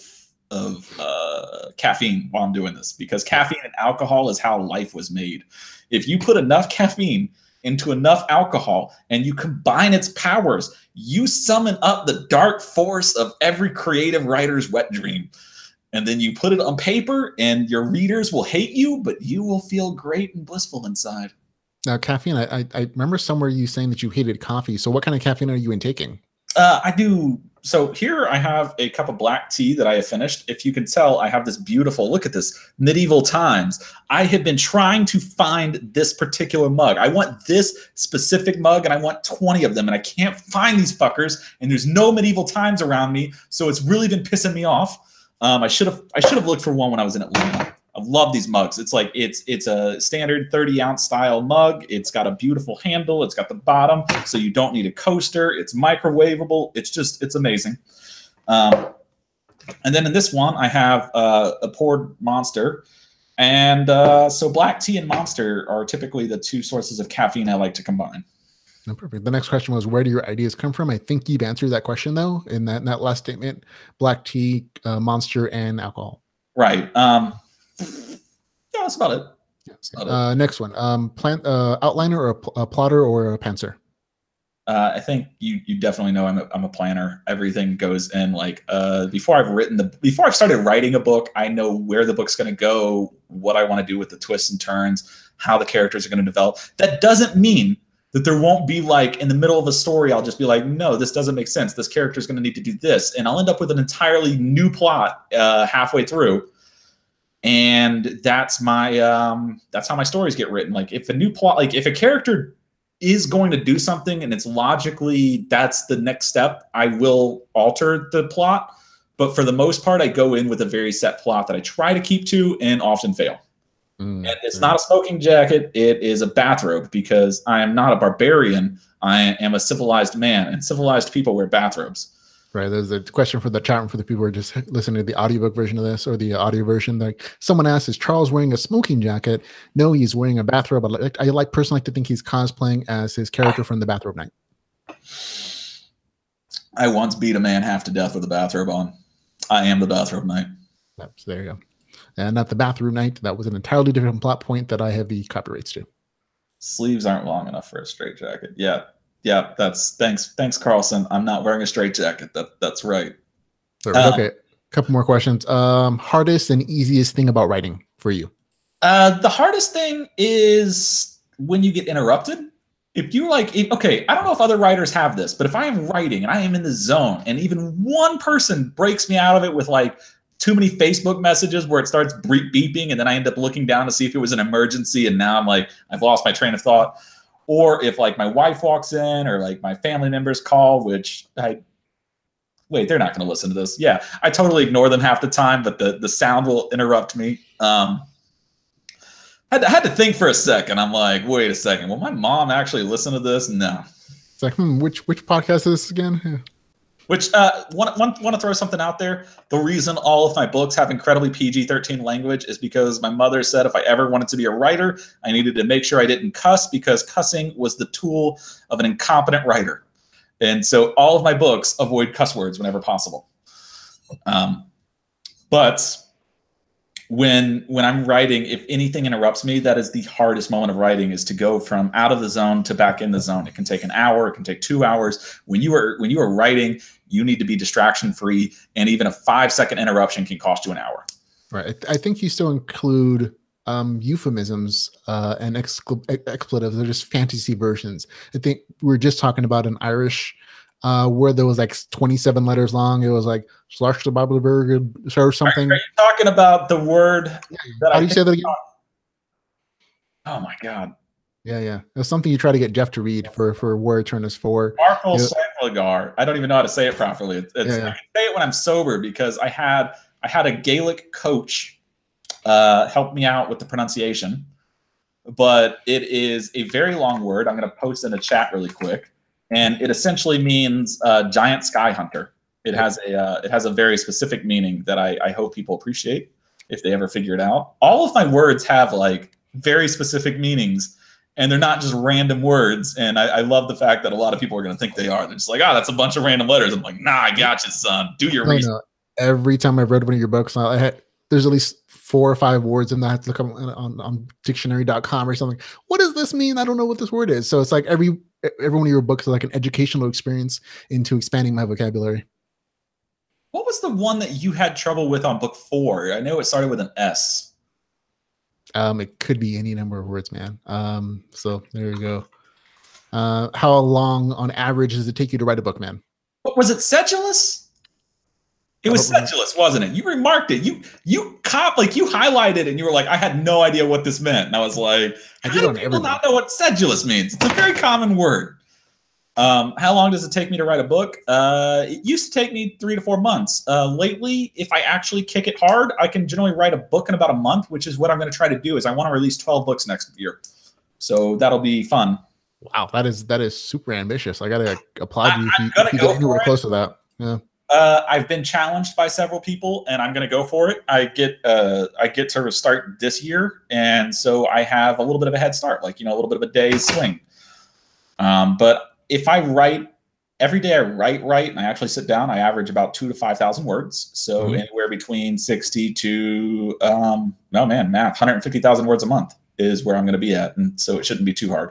caffeine while I'm doing this, because caffeine and alcohol is how life was made. If you put enough caffeine into enough alcohol and you combine its powers, you summon up the dark force of every creative writer's wet dream. And then you put it on paper, and your readers will hate you, but you will feel great and blissful inside. Now, caffeine, I remember somewhere you saying that you hated coffee. So what kind of caffeine are you intaking? I do. So here I have a cup of black tea that I have finished. If you can tell, I have this beautiful, look at this, Medieval Times. I have been trying to find this particular mug. I want this specific mug, and I want 20 of them, and I can't find these fuckers, and there's no Medieval Times around me, so it's really been pissing me off. I should have looked for one when I was in Atlanta. I love these mugs. It's like it's a standard 30-ounce style mug. It's got a beautiful handle. It's got the bottom, so you don't need a coaster. It's microwavable. It's amazing. And then in this one, I have a poured Monster. And so black tea and Monster are typically the two sources of caffeine I like to combine. Oh, perfect. The next question was, where do your ideas come from? I think you've answered that question, though, in that last statement: black tea, Monster, and alcohol. Right. Yeah, that's about it. That's about it. Next one: outliner, or a plotter, or a pantser? I think you definitely know I'm a planner. Everything goes in like before I've started writing a book, I know where the book's going to go, what I want to do with the twists and turns, how the characters are going to develop. That doesn't mean that there won't be, like, in the middle of a story, I'll just be like, no, this doesn't make sense. This character is going to need to do this, and I'll end up with an entirely new plot halfway through. And that's how my stories get written. Like, if a new plot, like if a character is going to do something and it's logically that's the next step, I will alter the plot. But for the most part, I go in with a very set plot that I try to keep to and often fail. And it's not a smoking jacket, it is a bathrobe, because I am not a barbarian. I am a civilized man, and civilized people wear bathrobes. Right. There's a question for the chat room for the people who are just listening to the audiobook version of this, or the audio version. Like, someone asked, is Charles wearing a smoking jacket? No, he's wearing a bathrobe. I personally like to think he's cosplaying as his character from the Bathrobe Knight. I once beat a man half to death with a bathrobe on. I am the Bathrobe Knight. Yep, so there you go. And not the Bathrobe Knight. That was an entirely different plot point that I have the copyrights to. Sleeves aren't long enough for a straitjacket. Yeah. Yeah, thanks, Carlson. I'm not wearing a straitjacket. That's right. Okay, a couple more questions. Hardest and easiest thing about writing for you? The hardest thing is when you get interrupted. If you okay, I don't know if other writers have this, but if I am writing and I am in the zone, and even one person breaks me out of it with like too many Facebook messages where it starts beeping, and then I end up looking down to see if it was an emergency, and now I'm like, I've lost my train of thought. Or if like my wife walks in, or like my family members call, which wait, they're not going to listen to this. Yeah, I totally ignore them half the time, but the sound will interrupt me. I had to think for a second. I'm like, wait a second. Will my mom actually listen to this? No. It's like, which podcast is this again? Yeah. Which want to throw something out there. The reason all of my books have incredibly PG-13 language is because my mother said if I ever wanted to be a writer, I needed to make sure I didn't cuss, because cussing was the tool of an incompetent writer. And so all of my books avoid cuss words whenever possible. But when I'm writing, if anything interrupts me, that is the hardest moment of writing, is to go from out of the zone to back in the zone. It can take an hour, it can take 2 hours. When you are writing, you need to be distraction free, and even a 5-second interruption can cost you an hour. Right. I think you still include euphemisms and expletives. They're just fantasy versions. I think we were just talking about an Irish where there was like 27 letters long. It was like slash the Babelberg or something. Are you talking about the word? How do you say that again? Oh my God. Yeah. It was something you try to get Jeff to read for word turn is for. Markel Samplegar. I don't even know how to say it properly. I can say it when I'm sober, because I had a Gaelic coach help me out with the pronunciation. but it is a very long word. I'm going to post in a chat really quick, and it essentially means giant sky hunter. It has a very specific meaning that I hope people appreciate if they ever figure it out. All of my words have like very specific meanings, and they're not just random words. And I love the fact that a lot of people are going to think they are. They're just like, oh, that's a bunch of random letters. I'm like, nah, I got you, son. Do your research. No. Every time I've read one of your books, there's at least 4 or 5 words in that I have to look up on dictionary.com or something. What does this mean? I don't know what this word is. So it's like every one of your books is like an educational experience into expanding my vocabulary. What was the one that you had trouble with on book 4? I know it started with an S. It could be any number of words, man. So there you go. How long on average does it take you to write a book, man? What was it, sedulous? It was sedulous, wasn't it? You remarked it. You highlighted and you were like, I had no idea what this meant. And I was like, how do people not know what sedulous means? It's a very common word. How long does it take me to write a book? It used to take me 3 to 4 months. Lately, if I actually kick it hard, I can generally write a book in about a month, which is what I'm going to try to do. Is I want to release 12 books next year. So that'll be fun. Wow, that is super ambitious. I got to applaud you if you get anywhere close to that. Yeah. I've been challenged by several people, and I'm going to go for it. I get to start this year, and so I have a little bit of a head start, like a little bit of a day's swing. But if I write every day, I write, and I actually sit down, I average about 2,000 to 5,000 words. So anywhere between 60 to 150,000 words a month is where I'm going to be at, and so it shouldn't be too hard.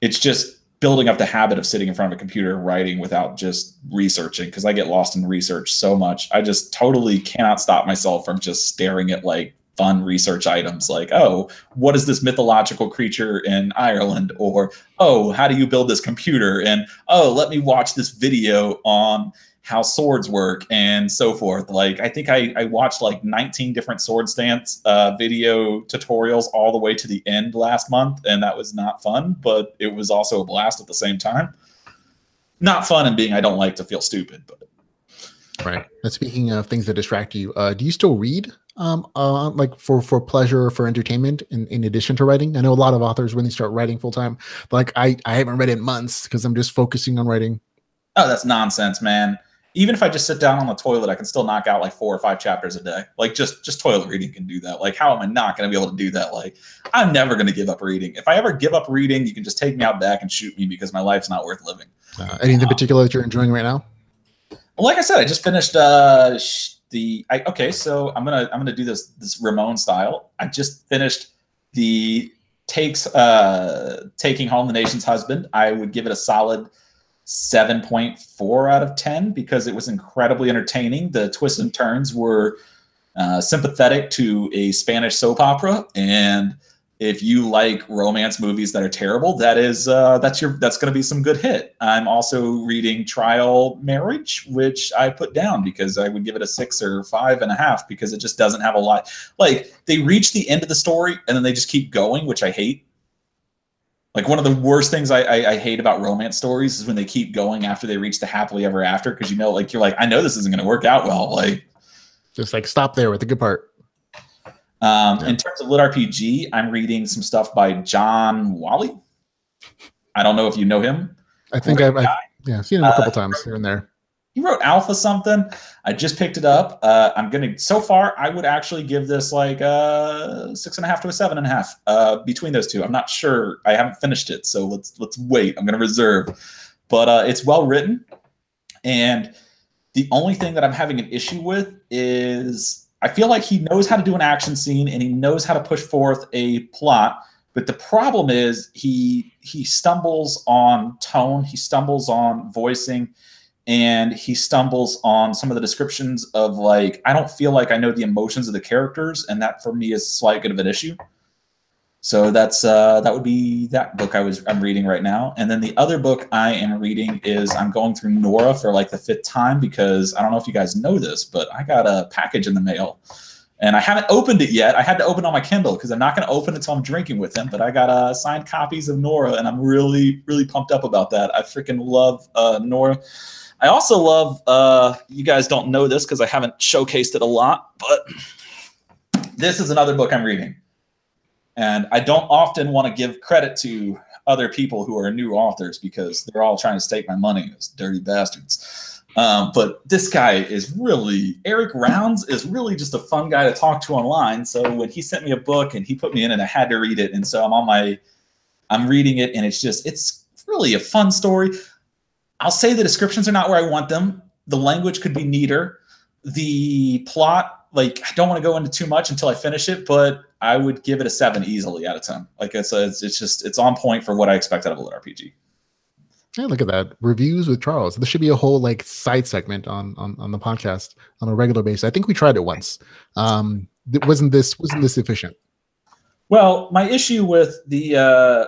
It's just building up the habit of sitting in front of a computer and writing without just researching, because I get lost in research so much. I just totally cannot stop myself from just staring at like fun research items like, oh, what is this mythological creature in Ireland? Or, oh, how do you build this computer? And, oh, let me watch this video on how swords work and so forth. Like, I think I watched like 19 different sword stance video tutorials all the way to the end last month, and that was not fun, but it was also a blast at the same time. Not fun in being I don't like to feel stupid, but right. And speaking of things that distract you, do you still read like for pleasure or for entertainment in addition to writing? I know a lot of authors when they start writing full time, like I haven't read in months because I'm just focusing on writing. Oh, that's nonsense, man. Even if I just sit down on the toilet, I can still knock out like 4 or 5 chapters a day. Like just toilet reading can do that. Like, how am I not going to be able to do that? Like, I'm never going to give up reading. If I ever give up reading, you can just take me out back and shoot me, because my life's not worth living. Anything in particular that you're enjoying right now? Well, like I said, I just finished okay, so I'm gonna do this Ramon style. I just finished the Taking Home the Nation's Husband. I would give it a solid 7.4 out of 10 because it was incredibly entertaining. The twists and turns were sympathetic to a Spanish soap opera, and if you like romance movies that are terrible, that's going to be some good hit. I'm also reading Trial Marriage, which I put down because I would give it a 6 or 5.5 because it just doesn't have a lot. Like, they reach the end of the story and then they just keep going, which I hate. Like, one of the worst things I hate about romance stories is when they keep going after they reach the happily ever after, because you're like, I know this isn't going to work out well. Like, just like stop there with the good part. In terms of lit RPG, I'm reading some stuff by John Wally. I don't know if you know him. I think I've seen him a couple times here and there. He wrote Alpha something. I just picked it up. So far, I would actually give this like 6.5 to a 7.5 between those two. I'm not sure. I haven't finished it, so let's wait. I'm going to reserve. But it's well written, and the only thing that I'm having an issue with is I feel like he knows how to do an action scene and he knows how to push forth a plot. But the problem is he stumbles on tone, he stumbles on voicing, and he stumbles on some of the descriptions of, like, I don't feel like I know the emotions of the characters, and that for me is slightly bit of an issue. So that would be that book I'm reading right now. And then the other book I am reading is I'm going through Nora for like the 5th time, because I don't know if you guys know this, but I got a package in the mail and I haven't opened it yet. I had to open it on my Kindle because I'm not going to open it until I'm drinking with him, but I got signed copies of Nora and I'm really, really pumped up about that. I freaking love Nora. I also love, you guys don't know this because I haven't showcased it a lot, but this is another book I'm reading. And I don't often want to give credit to other people who are new authors because they're all trying to stake my money, those dirty bastards. But this guy is really, Eric Rounds is really just a fun guy to talk to online. So when he sent me a book and he put me in and I had to read it. And so I'm reading it and it's really a fun story. I'll say the descriptions are not where I want them. The language could be neater. The plot, like, I don't want to go into too much until I finish it, but I would give it a 7 easily out of 10. Like it's on point for what I expect out of a lit RPG. Yeah, look at that. Reviews with Charles. There should be a whole like side segment on the podcast on a regular basis. I think we tried it once. Wasn't this efficient? Well, my issue with this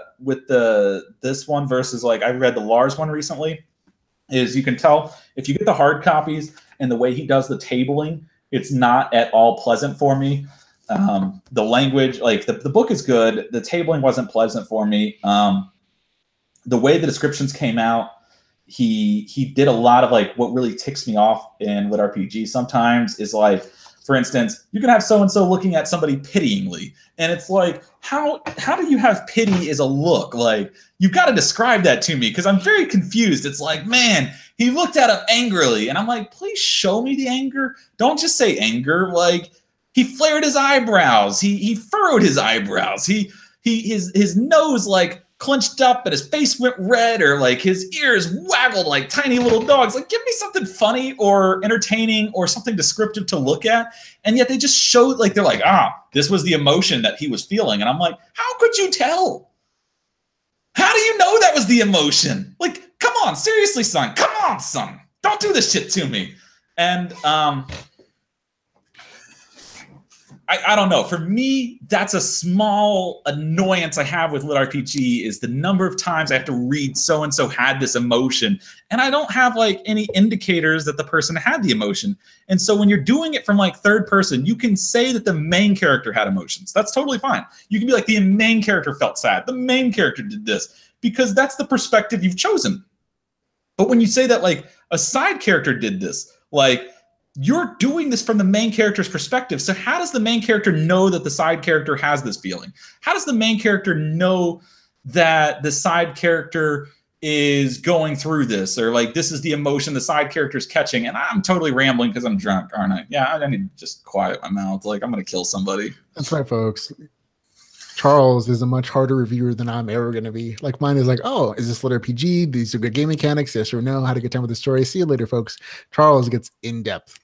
one versus, like, I read the Lars one recently, is you can tell if you get the hard copies and the way he does the tabling, it's not at all pleasant for me. The language, like the book is good. The tabling wasn't pleasant for me. The way the descriptions came out, he did a lot of, like, what really ticks me off in lit RPG sometimes is, like, for instance, you can have so-and-so looking at somebody pityingly. And it's like, how do you have pity as a look? Like, you've got to describe that to me because I'm very confused. It's like, man, he looked at him angrily. And I'm like, please show me the anger. Don't just say anger. Like, he flared his eyebrows. He furrowed his eyebrows. His nose, like, clenched up and his face went red, or like his ears waggled like tiny little dogs. Like, give me something funny or entertaining or something descriptive to look at. And yet they just showed, like, they're like, this was the emotion that he was feeling. And I'm like, how could you tell? How do you know that was the emotion? Like, come on, seriously, son. Come on, son. Don't do this shit to me. And I don't know. For me, that's a small annoyance I have with lit RPG is the number of times I have to read so-and-so had this emotion. And I don't have, like, any indicators that the person had the emotion. And so when you're doing it from, like, third person, you can say that the main character had emotions. That's totally fine. You can be like, the main character felt sad. The main character did this, because that's the perspective you've chosen. But when you say that, like, a side character did this, like, you're doing this from the main character's perspective. So how does the main character know that the side character has this feeling? How does the main character know that the side character is going through this, or, like, this is the emotion the side character is catching? And I'm totally rambling because I'm drunk, aren't I? Yeah, I need to just quiet my mouth. Like, I'm going to kill somebody. That's right, folks. Charles is a much harder reviewer than I'm ever going to be. Like, mine is like, oh, is this lit RPG? These are good game mechanics. Yes or no? How to get down with the story? See you later, folks. Charles gets in depth.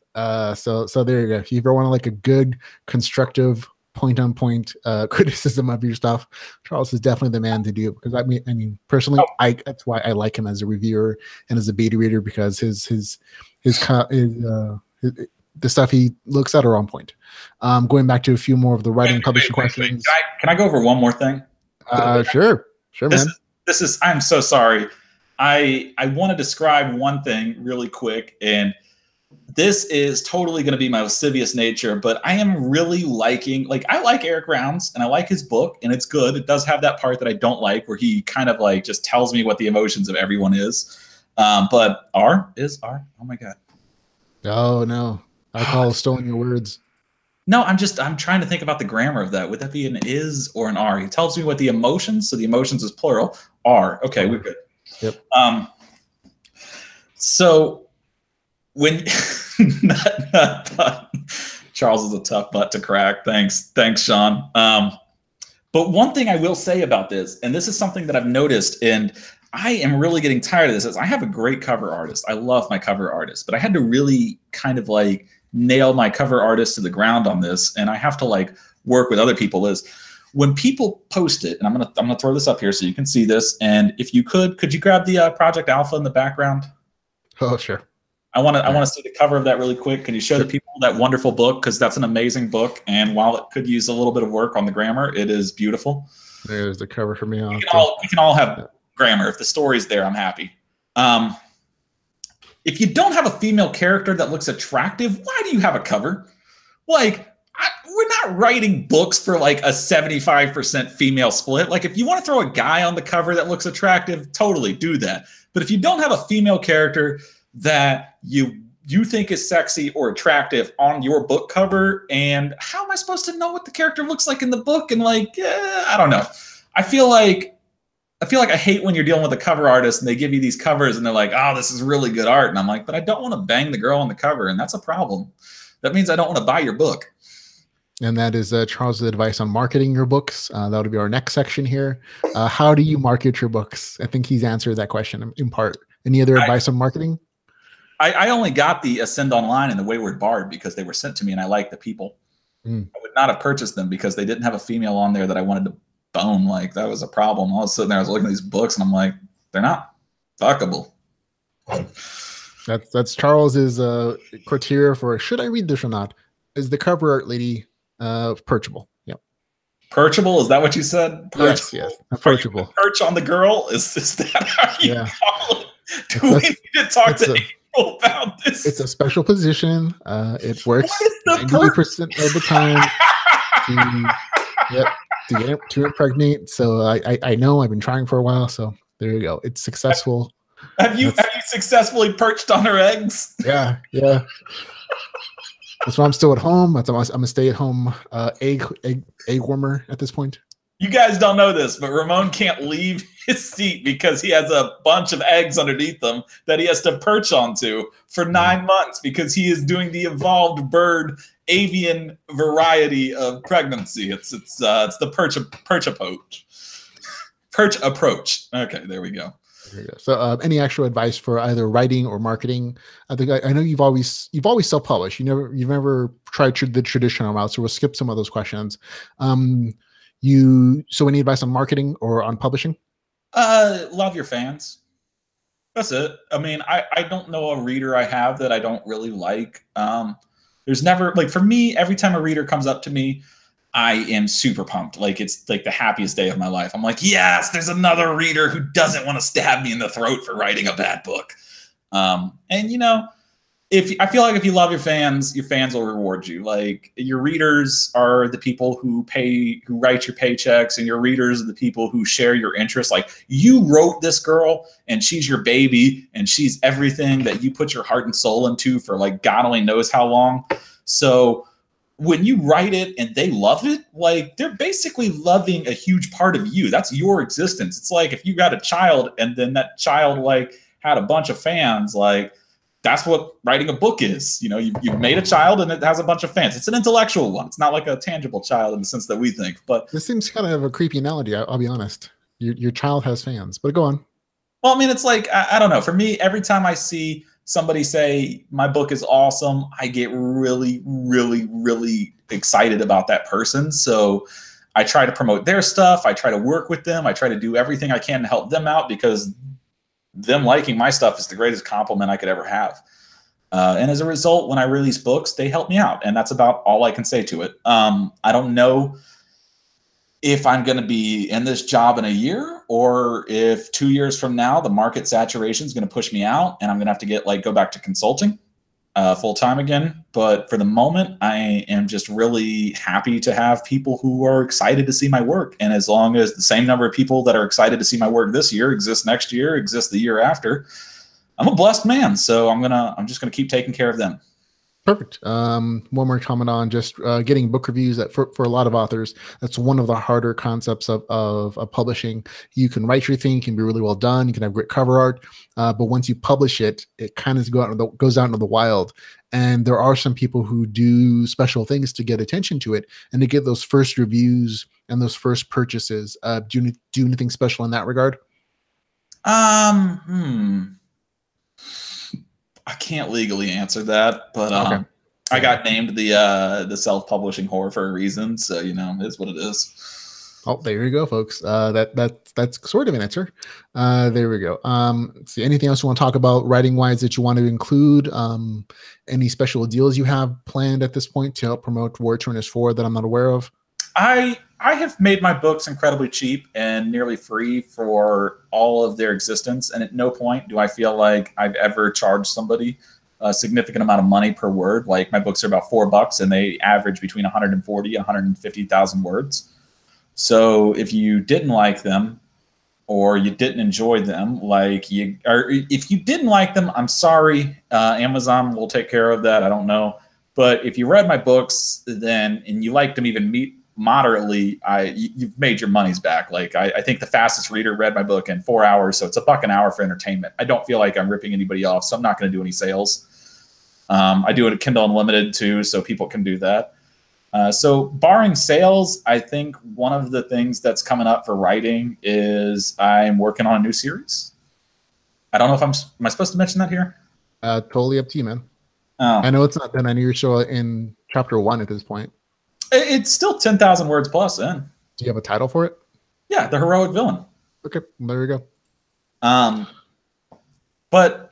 So there you go. If you ever want like a good, constructive, point-on-point criticism of your stuff, Charles is definitely the man to do it. Because I mean, personally, that's why I like him as a reviewer and as a beta reader, because the stuff he looks at are on point. Going back to a few more of the writing publishing questions. Can I go over one more thing? Sure, man. I'm so sorry. I want to describe one thing really quick, and this is totally going to be my lascivious nature, but I am really liking, like, I like Eric Rounds and I like his book, and it's good. It does have that part that I don't like where he kind of, like, just tells me what the emotions of everyone is. But R is R. Oh my God. Oh no. I call stolen your words. No, I'm trying to think about the grammar of that. Would that be an is or an are? He tells me what the emotions, so the emotions is plural, are. Okay, we're good. Yep. So when Charles is a tough butt to crack. Thanks, Sean. But one thing I will say about this, and this is something that I've noticed, and I am really getting tired of this, is I have a great cover artist. I love my cover artist, but I had to really kind of, like, nail my cover artist to the ground on this, and I have to, like, work with other people, is when people post it, and I'm gonna throw this up here so you can see this, and if you could you grab the Project Alpha in the background? Oh, sure. I want to see the cover of that really quick. Can you show the people that wonderful book? Because that's an amazing book, and while it could use a little bit of work on the grammar, it is beautiful. There's the cover for me. We can all have grammar. If the story's there, I'm happy. If you don't have a female character that looks attractive, why do you have a cover? Like, we're not writing books for, like, a 75% female split. Like, if you want to throw a guy on the cover that looks attractive, totally do that. But if you don't have a female character that you you think is sexy or attractive on your book cover, and how am I supposed to know what the character looks like in the book? And like, I don't know. I feel like I hate when you're dealing with a cover artist and they give you these covers and they're like, oh, this is really good art. And I'm like, but I don't want to bang the girl on the cover. And that's a problem. That means I don't want to buy your book. And that is Charles' advice on marketing your books. That would be our next section here. How do you market your books? I think he's answered that question in part. Any other advice on marketing? I only got the Ascend Online and the Wayward Bard because they were sent to me and I like the people. I would not have purchased them because they didn't have a female on there that I wanted to bone. Like, that was a problem. I was sitting there, I was looking at these books and I'm like, they're not fuckable. That's Charles's criteria for should I read this or not? Is the cover art lady perchable? Yep. Perchable? Is that what you said? Yes, yes. Perchable. Perch on the girl? Is that how you call it? Do we need to talk to April about this? It's a special position. It works 90% of the time to impregnate. So I know I've been trying for a while. So there you go. It's successful. Have you successfully perched on her eggs? Yeah. That's why I'm still at home. I'm a stay-at-home egg warmer at this point. You guys don't know this, but Ramon can't leave his seat because he has a bunch of eggs underneath him that he has to perch onto for 9 months because he is doing the evolved bird avian variety of pregnancy. It's the perch approach. Okay, there we go. So any actual advice for either writing or marketing? I think I know you've always self-published. You've never tried the traditional route. So we'll skip some of those questions. So any advice on marketing or on publishing? Love your fans. That's it. I mean, I don't know a reader I have that I don't really like. There's never, like, for me, every time a reader comes up to me, I am super pumped. Like, it's like the happiest day of my life. I'm like, yes, there's another reader who doesn't want to stab me in the throat for writing a bad book. And you know, I feel like if you love your fans will reward you. Like, your readers are the people who write your paychecks, and your readers are the people who share your interests. Like, you wrote this girl and she's your baby and she's everything that you put your heart and soul into for like God only knows how long. So when you write it and they love it, like, they're basically loving a huge part of you. That's your existence. It's like if you got a child and then that child like had a bunch of fans, like, that's what writing a book is. You know, you've made a child and it has a bunch of fans. It's an intellectual one. It's not like a tangible child in the sense that we think. But this seems kind of a creepy analogy. I'll be honest. Your child has fans, but go on. Well, I mean, it's like, I don't know. For me, every time I see somebody say my book is awesome, I get really, really, really excited about that person. So I try to promote their stuff. I try to work with them. I try to do everything I can to help them out because them liking my stuff is the greatest compliment I could ever have. And as a result, when I release books, they help me out. And that's about all I can say to it. I don't know if I'm going to be in this job in a year or if 2 years from now, the market saturation is going to push me out and I'm going to have to go back to consulting full time again. But for the moment, I am just really happy to have people who are excited to see my work. And as long as the same number of people that are excited to see my work this year exists next year, exists the year after, I'm a blessed man. So I'm just going to keep taking care of them. Perfect. One more comment on just getting book reviews. That for a lot of authors, that's one of the harder concepts of publishing. You can write your thing, it can be really well done, you can have great cover art, but once you publish it, it kind of goes out into the wild. And there are some people who do special things to get attention to it and to get those first reviews and those first purchases. Do you do anything special in that regard? I can't legally answer that, but okay. I got named the self-publishing whore for a reason, so you know, it's what it is. Oh, there you go, folks. That's sort of an answer. There we go. Let's see, anything else you want to talk about writing-wise that you want to include? Any special deals you have planned at this point to help promote War Turners 4 that I'm not aware of? I have made my books incredibly cheap and nearly free for all of their existence, and at no point do I feel like I've ever charged somebody a significant amount of money per word. Like, my books are about $4 and they average between 140 and 150,000 words. So if you didn't like them, or you didn't enjoy them, like or if you didn't like them, I'm sorry. Amazon will take care of that. I don't know. But if you read my books and you liked them even moderately, you've made your money's back. Like I think the fastest reader read my book in 4 hours, so it's $1 an hour for entertainment. I don't feel like I'm ripping anybody off, so I'm not going to do any sales. I do it at Kindle Unlimited too, so people can do that. So barring sales, I think one of the things that's coming up for writing is I'm working on a new series. I don't know if am I supposed to mention that here? Totally up to you, man. Oh. I know it's not done. I know you're still in chapter 1 at this point. It's still 10,000 words plus in. Do you have a title for it? Yeah, The Heroic Villain. Okay, there we go. But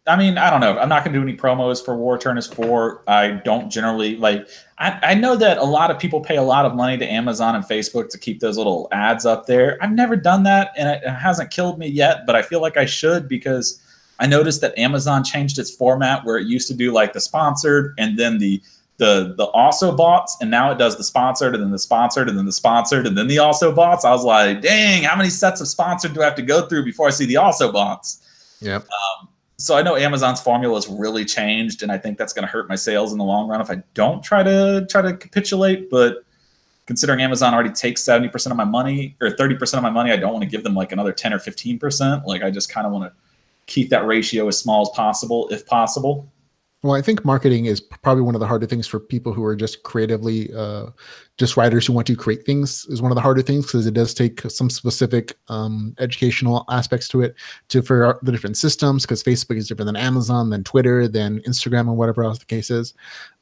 I mean, I don't know. I'm not going to do any promos for War Eternus 4. I don't generally like. I know that a lot of people pay a lot of money to Amazon and Facebook to keep those little ads up there. I've never done that, and it hasn't killed me yet. But I feel like I should, because I noticed that Amazon changed its format where it used to do like the sponsored and then the also bots, and now it does the sponsored and then the sponsored and then the sponsored and then the also bots. I was like, dang, how many sets of sponsored do I have to go through before I see the also bots? Yep. So I know Amazon's formula has really changed, and I think that's going to hurt my sales in the long run if I don't try to capitulate. But considering Amazon already takes 70% of my money or 30% of my money, I don't want to give them like another 10 or 15%. Like I just kind of want to keep that ratio as small as possible, if possible. Well, I think marketing is probably one of the harder things for people who are just creatively, just writers who want to create things, is one of the harder things, because it does take some specific educational aspects to it for the different systems, because Facebook is different than Amazon, than Twitter, than Instagram, and whatever else the case is,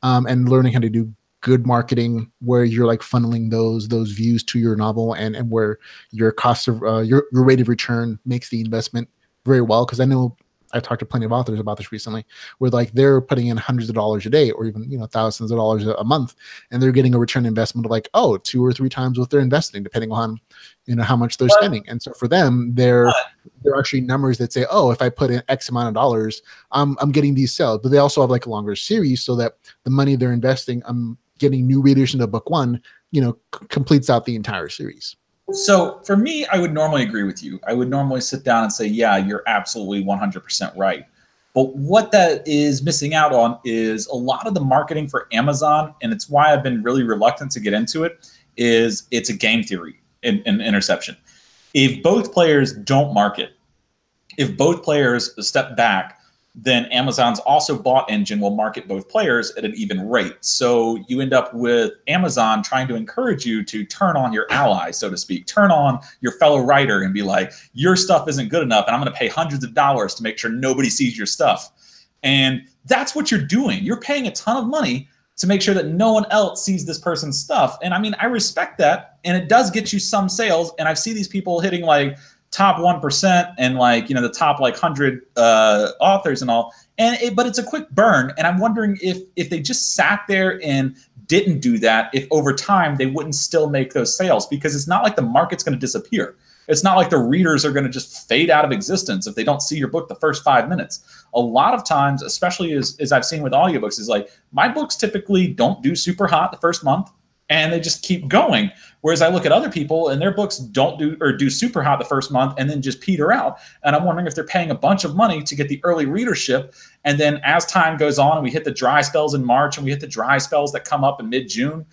and learning how to do good marketing where you're like funneling those views to your novel, and where your cost of your rate of return makes the investment very well. Because I know I've talked to plenty of authors about this recently, where like they're putting in hundreds of dollars a day, or even thousands of dollars a month, and they're getting a return investment of like 2 or 3 times what they're investing, depending on how much they're spending. And so for them, they're actually numbers that say, if I put in X amount of dollars, I'm getting these sales. But they also have like a longer series, so that the money they're investing, I'm getting new readers into book 1, completes out the entire series. So for me, I would normally agree with you. I would normally sit down and say, yeah, you're absolutely 100% right. But what that is missing out on is a lot of the marketing for Amazon, and it's why I've been really reluctant to get into it, is it's a game theory in interception. If both players don't market, if both players step back, then Amazon's also bought engine will market both players at an even rate. So you end up with Amazon trying to encourage you to turn on your ally, so to speak, turn on your fellow writer and be like, your stuff isn't good enough, and I'm going to pay hundreds of dollars to make sure nobody sees your stuff. And that's what you're doing. You're paying a ton of money to make sure that no one else sees this person's stuff. And I mean, I respect that, and it does get you some sales. And I've seen these people hitting like top 1% and like, the top like 100 authors and all. But it's a quick burn. And I'm wondering if they just sat there and didn't do that, if over time they wouldn't still make those sales, because it's not like the market's going to disappear. It's not like the readers are going to just fade out of existence if they don't see your book the first 5 minutes. A lot of times, especially as I've seen with audiobooks, is like my books typically don't do super hot the first month, and they just keep going. Whereas I look at other people and their books don't do super hot the first month and then just peter out. And I'm wondering if they're paying a bunch of money to get the early readership. And then as time goes on and we hit the dry spells in March and we hit the dry spells that come up in mid-June,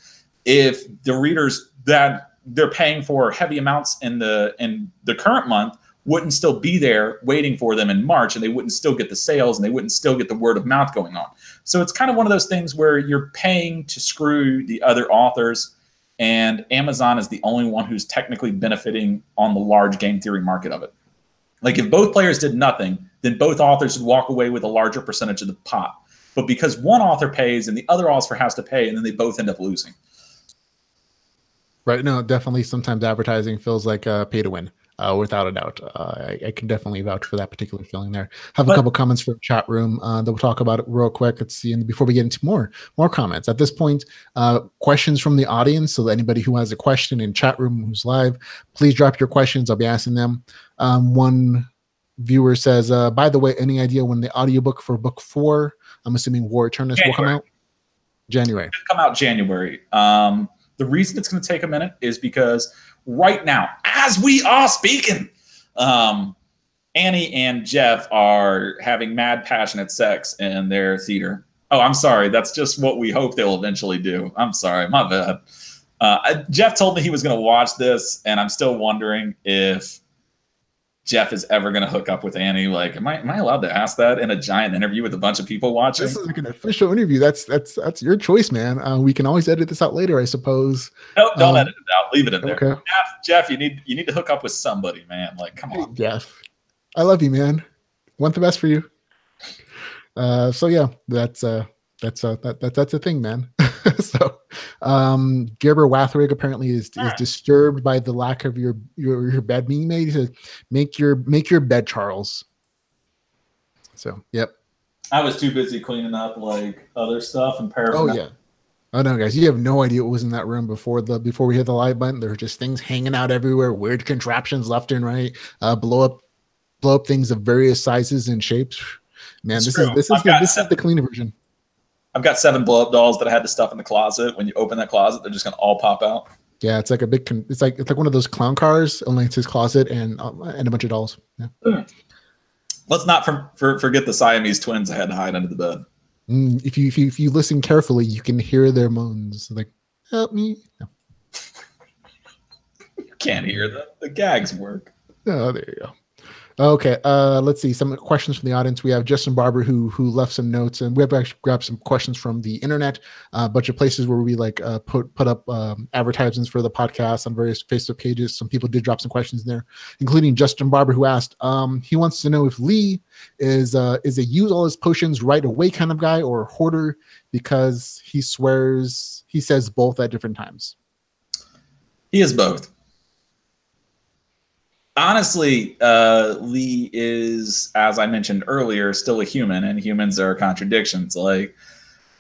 if the readers that they're paying for heavy amounts in the current month wouldn't still be there waiting for them in March, and they wouldn't still get the sales, and they wouldn't still get the word of mouth going on. So it's kind of one of those things where you're paying to screw the other authors, and Amazon is the only one who's technically benefiting on the large game theory market of it. Like if both players did nothing, then both authors would walk away with a larger percentage of the pot. But because one author pays and the other author has to pay, and then they both end up losing. Right. No, definitely. Sometimes advertising feels like pay to win. Without a doubt. I can definitely vouch for that particular feeling there. Have a couple comments from the chat room that we'll talk about it real quick. Let's see. And before we get into more comments, at this point, questions from the audience. So anybody who has a question in chat room who's live, please drop your questions. I'll be asking them. One viewer says, by the way, any idea when the audiobook for book 4, I'm assuming War Eternus, will come out? January. It'll come out January. The reason it's going to take a minute is because right now, as we are speaking, Annie and Jeff are having mad, passionate sex in their theater. Oh, I'm sorry. That's just what we hope they'll eventually do. I'm sorry. My bad. Jeff told me he was going to watch this, and I'm still wondering if Jeff is ever going to hook up with Annie. Like, am I allowed to ask that in a giant interview with a bunch of people watching? This is like an official interview. That's your choice, man. We can always edit this out later, I suppose. No, don't edit it out. Leave it in there. Okay. Jeff, you need to hook up with somebody, man. Like, come on. Hey, Jeff, I love you, man. Want the best for you. So yeah, that's a thing, man. So Gerber Wathrig apparently is disturbed by the lack of your bed being made. He says, make your bed, Charles. So yep. I was too busy cleaning up like other stuff and paraphernalia. Oh yeah. Oh no, guys, you have no idea what was in that room before we hit the live button. There were just things hanging out everywhere, weird contraptions left and right, blow up things of various sizes and shapes. Man, this is the cleaner version. I've got 7 blow-up dolls that I had to stuff in the closet. When you open that closet, they're just gonna all pop out. Yeah, it's like a big. It's like one of those clown cars. Only it's his closet and a bunch of dolls. Yeah. Let's not forget the Siamese twins I had to hide under the bed. If you listen carefully, you can hear their moans. Like, help me. No. You can't hear them. The gags work. Oh, there you go. Okay, let's see some questions from the audience. We have Justin Barber who left some notes, and we have actually grabbed some questions from the internet, a bunch of places where we like put up advertisements for the podcast on various Facebook pages. Some people did drop some questions in there, including Justin Barber, who asked, he wants to know if Lee is a use all his potions right away kind of guy or a hoarder, because he says both at different times. He is both. Honestly, Lee is, as I mentioned earlier, still a human, and humans are contradictions. Like,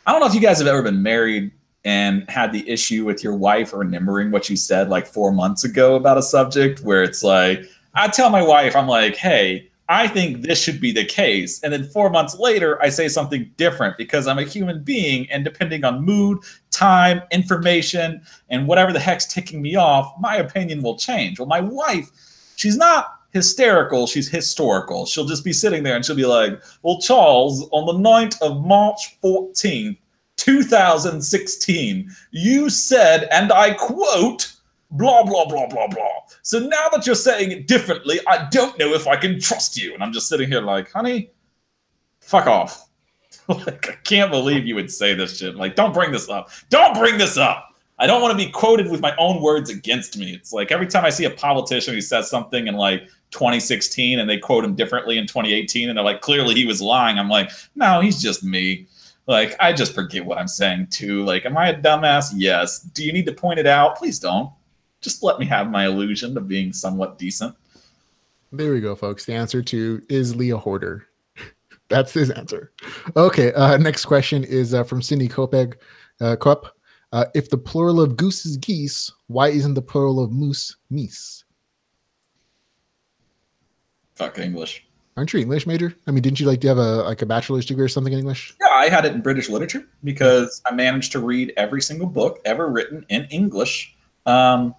I don't know if you guys have ever been married and had the issue with your wife remembering what you said like 4 months ago about a subject, where it's like, I tell my wife, I'm like, hey, I think this should be the case. And then 4 months later, I say something different because I'm a human being, and depending on mood, time, information, and whatever the heck's ticking me off, my opinion will change. Well, my wife, she's not hysterical, she's historical. She'll just be sitting there and she'll be like, well, Charles, on the night of March 14th, 2016, you said, and I quote, blah, blah, blah, blah, blah. So now that you're saying it differently, I don't know if I can trust you. And I'm just sitting here like, honey, fuck off. Like, I can't believe you would say this shit. Like, don't bring this up. Don't bring this up. I don't want to be quoted with my own words against me. It's like every time I see a politician who says something in like 2016 and they quote him differently in 2018 and they're like, clearly he was lying. I'm like, no, he's just me. Like, I just forget what I'm saying too. Like, am I a dumbass? Yes. Do you need to point it out? Please don't. Just let me have my illusion of being somewhat decent. There we go, folks. The answer to is Lee a hoarder? That's his answer. Okay. Next question is from Cindy Kopeg. If the plural of goose is geese, why isn't the plural of moose meese? Fuck English. Aren't you English major? I mean, didn't you do you have a bachelor's degree or something in English? Yeah, I had it in British literature because I managed to read every single book ever written in English from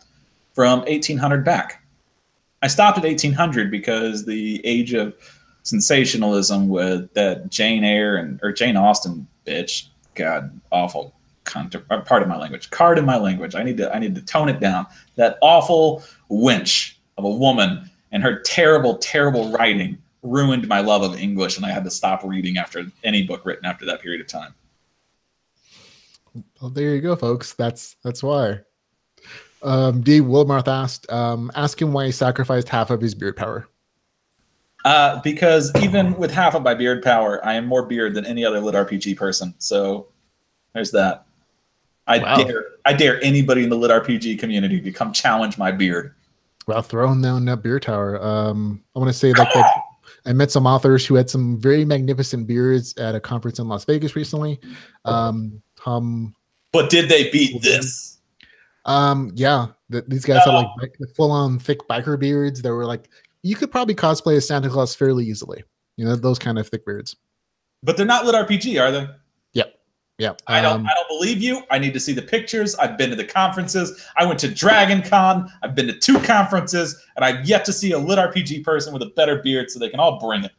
1800 back. I stopped at 1800 because the age of sensationalism with that Jane Eyre or Jane Austen bitch, God, awful. Pardon my language. Card in my language. I need to tone it down. That awful wench of a woman and her terrible, terrible writing ruined my love of English, and I had to stop reading after any book written after that period of time. Well, there you go, folks. That's why. Dave Wilmarth asked, ask him why he sacrificed half of his beard power. Because even with half of my beard power, I am more beard than any other lit RPG person. So there's that. I dare anybody in the lit RPG community to come challenge my beard. Well, throwing down that beard tower. I want to say that I met some authors who had some very magnificent beards at a conference in Las Vegas recently. But did they beat this? Yeah, these guys had like full-on thick biker beards. They were like, you could probably cosplay as Santa Claus fairly easily. You know, those kind of thick beards. But they're not lit RPG, are they? Yep. Yeah. I don't believe you. I need to see the pictures. I've been to the conferences. I went to Dragon Con. I've been to 2 conferences, and I've yet to see a lit RPG person with a better beard so they can all bring it.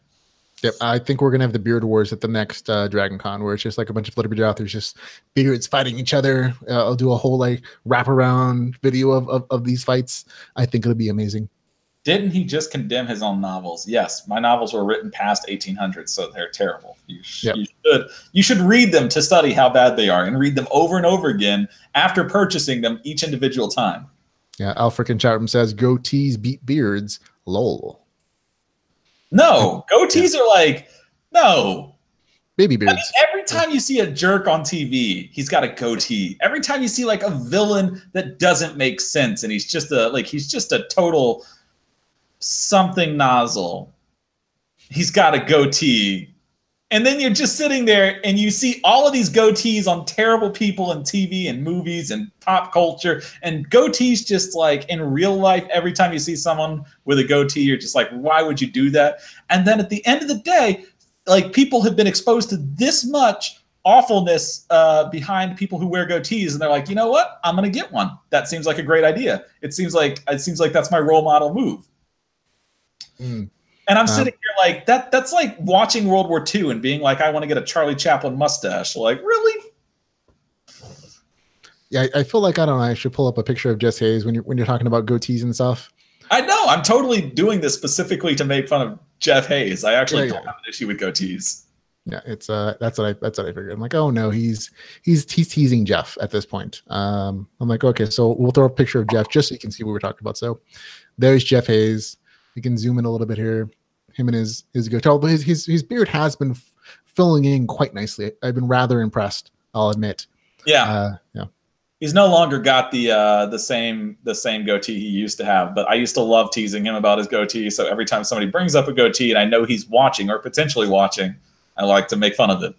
Yep, I think we're gonna have the beard wars at the next Dragon Con, where it's just like a bunch of lit RPG authors just beards fighting each other. I'll do a whole like wraparound video of these fights. I think it'll be amazing. Didn't he just condemn his own novels? Yes, my novels were written past 1800, so they're terrible. You should read them to study how bad they are, and read them over and over again after purchasing them each individual time. Yeah, Alfred in chat room says goatees beat beards. Lol. No, goatees are like no. Baby beards. I mean, every time you see a jerk on TV, he's got a goatee. Every time you see like a villain that doesn't make sense, and he's just a total something nozzle, he's got a goatee. And then you're just sitting there and you see all of these goatees on terrible people in TV and movies and pop culture, and goatees just like in real life, every time you see someone with a goatee, you're just like, why would you do that? And then at the end of the day, like, people have been exposed to this much awfulness behind people who wear goatees, and they're like, you know what? I'm gonna get one. That seems like a great idea. It seems like that's my role model move. And I'm sitting here like that's like watching World War II and being like, I want to get a Charlie Chaplin mustache. Like, really? Yeah, I feel like, I don't know, I should pull up a picture of Jess Hayes when you're talking about goatees and stuff. I know. I'm totally doing this specifically to make fun of Jeff Hayes. I actually don't have an issue with goatees. Yeah, it's that's what I figured. I'm like, oh no, he's teasing Jeff at this point. I'm like, okay, so we'll throw a picture of Jeff just so you can see what we're talking about. So there's Jeff Hayes. You can zoom in a little bit here. Him and his goatee, but his beard has been filling in quite nicely. I've been rather impressed, I'll admit. Yeah. He's no longer got the same goatee he used to have, but I used to love teasing him about his goatee. So every time somebody brings up a goatee and I know he's watching or potentially watching, I like to make fun of it.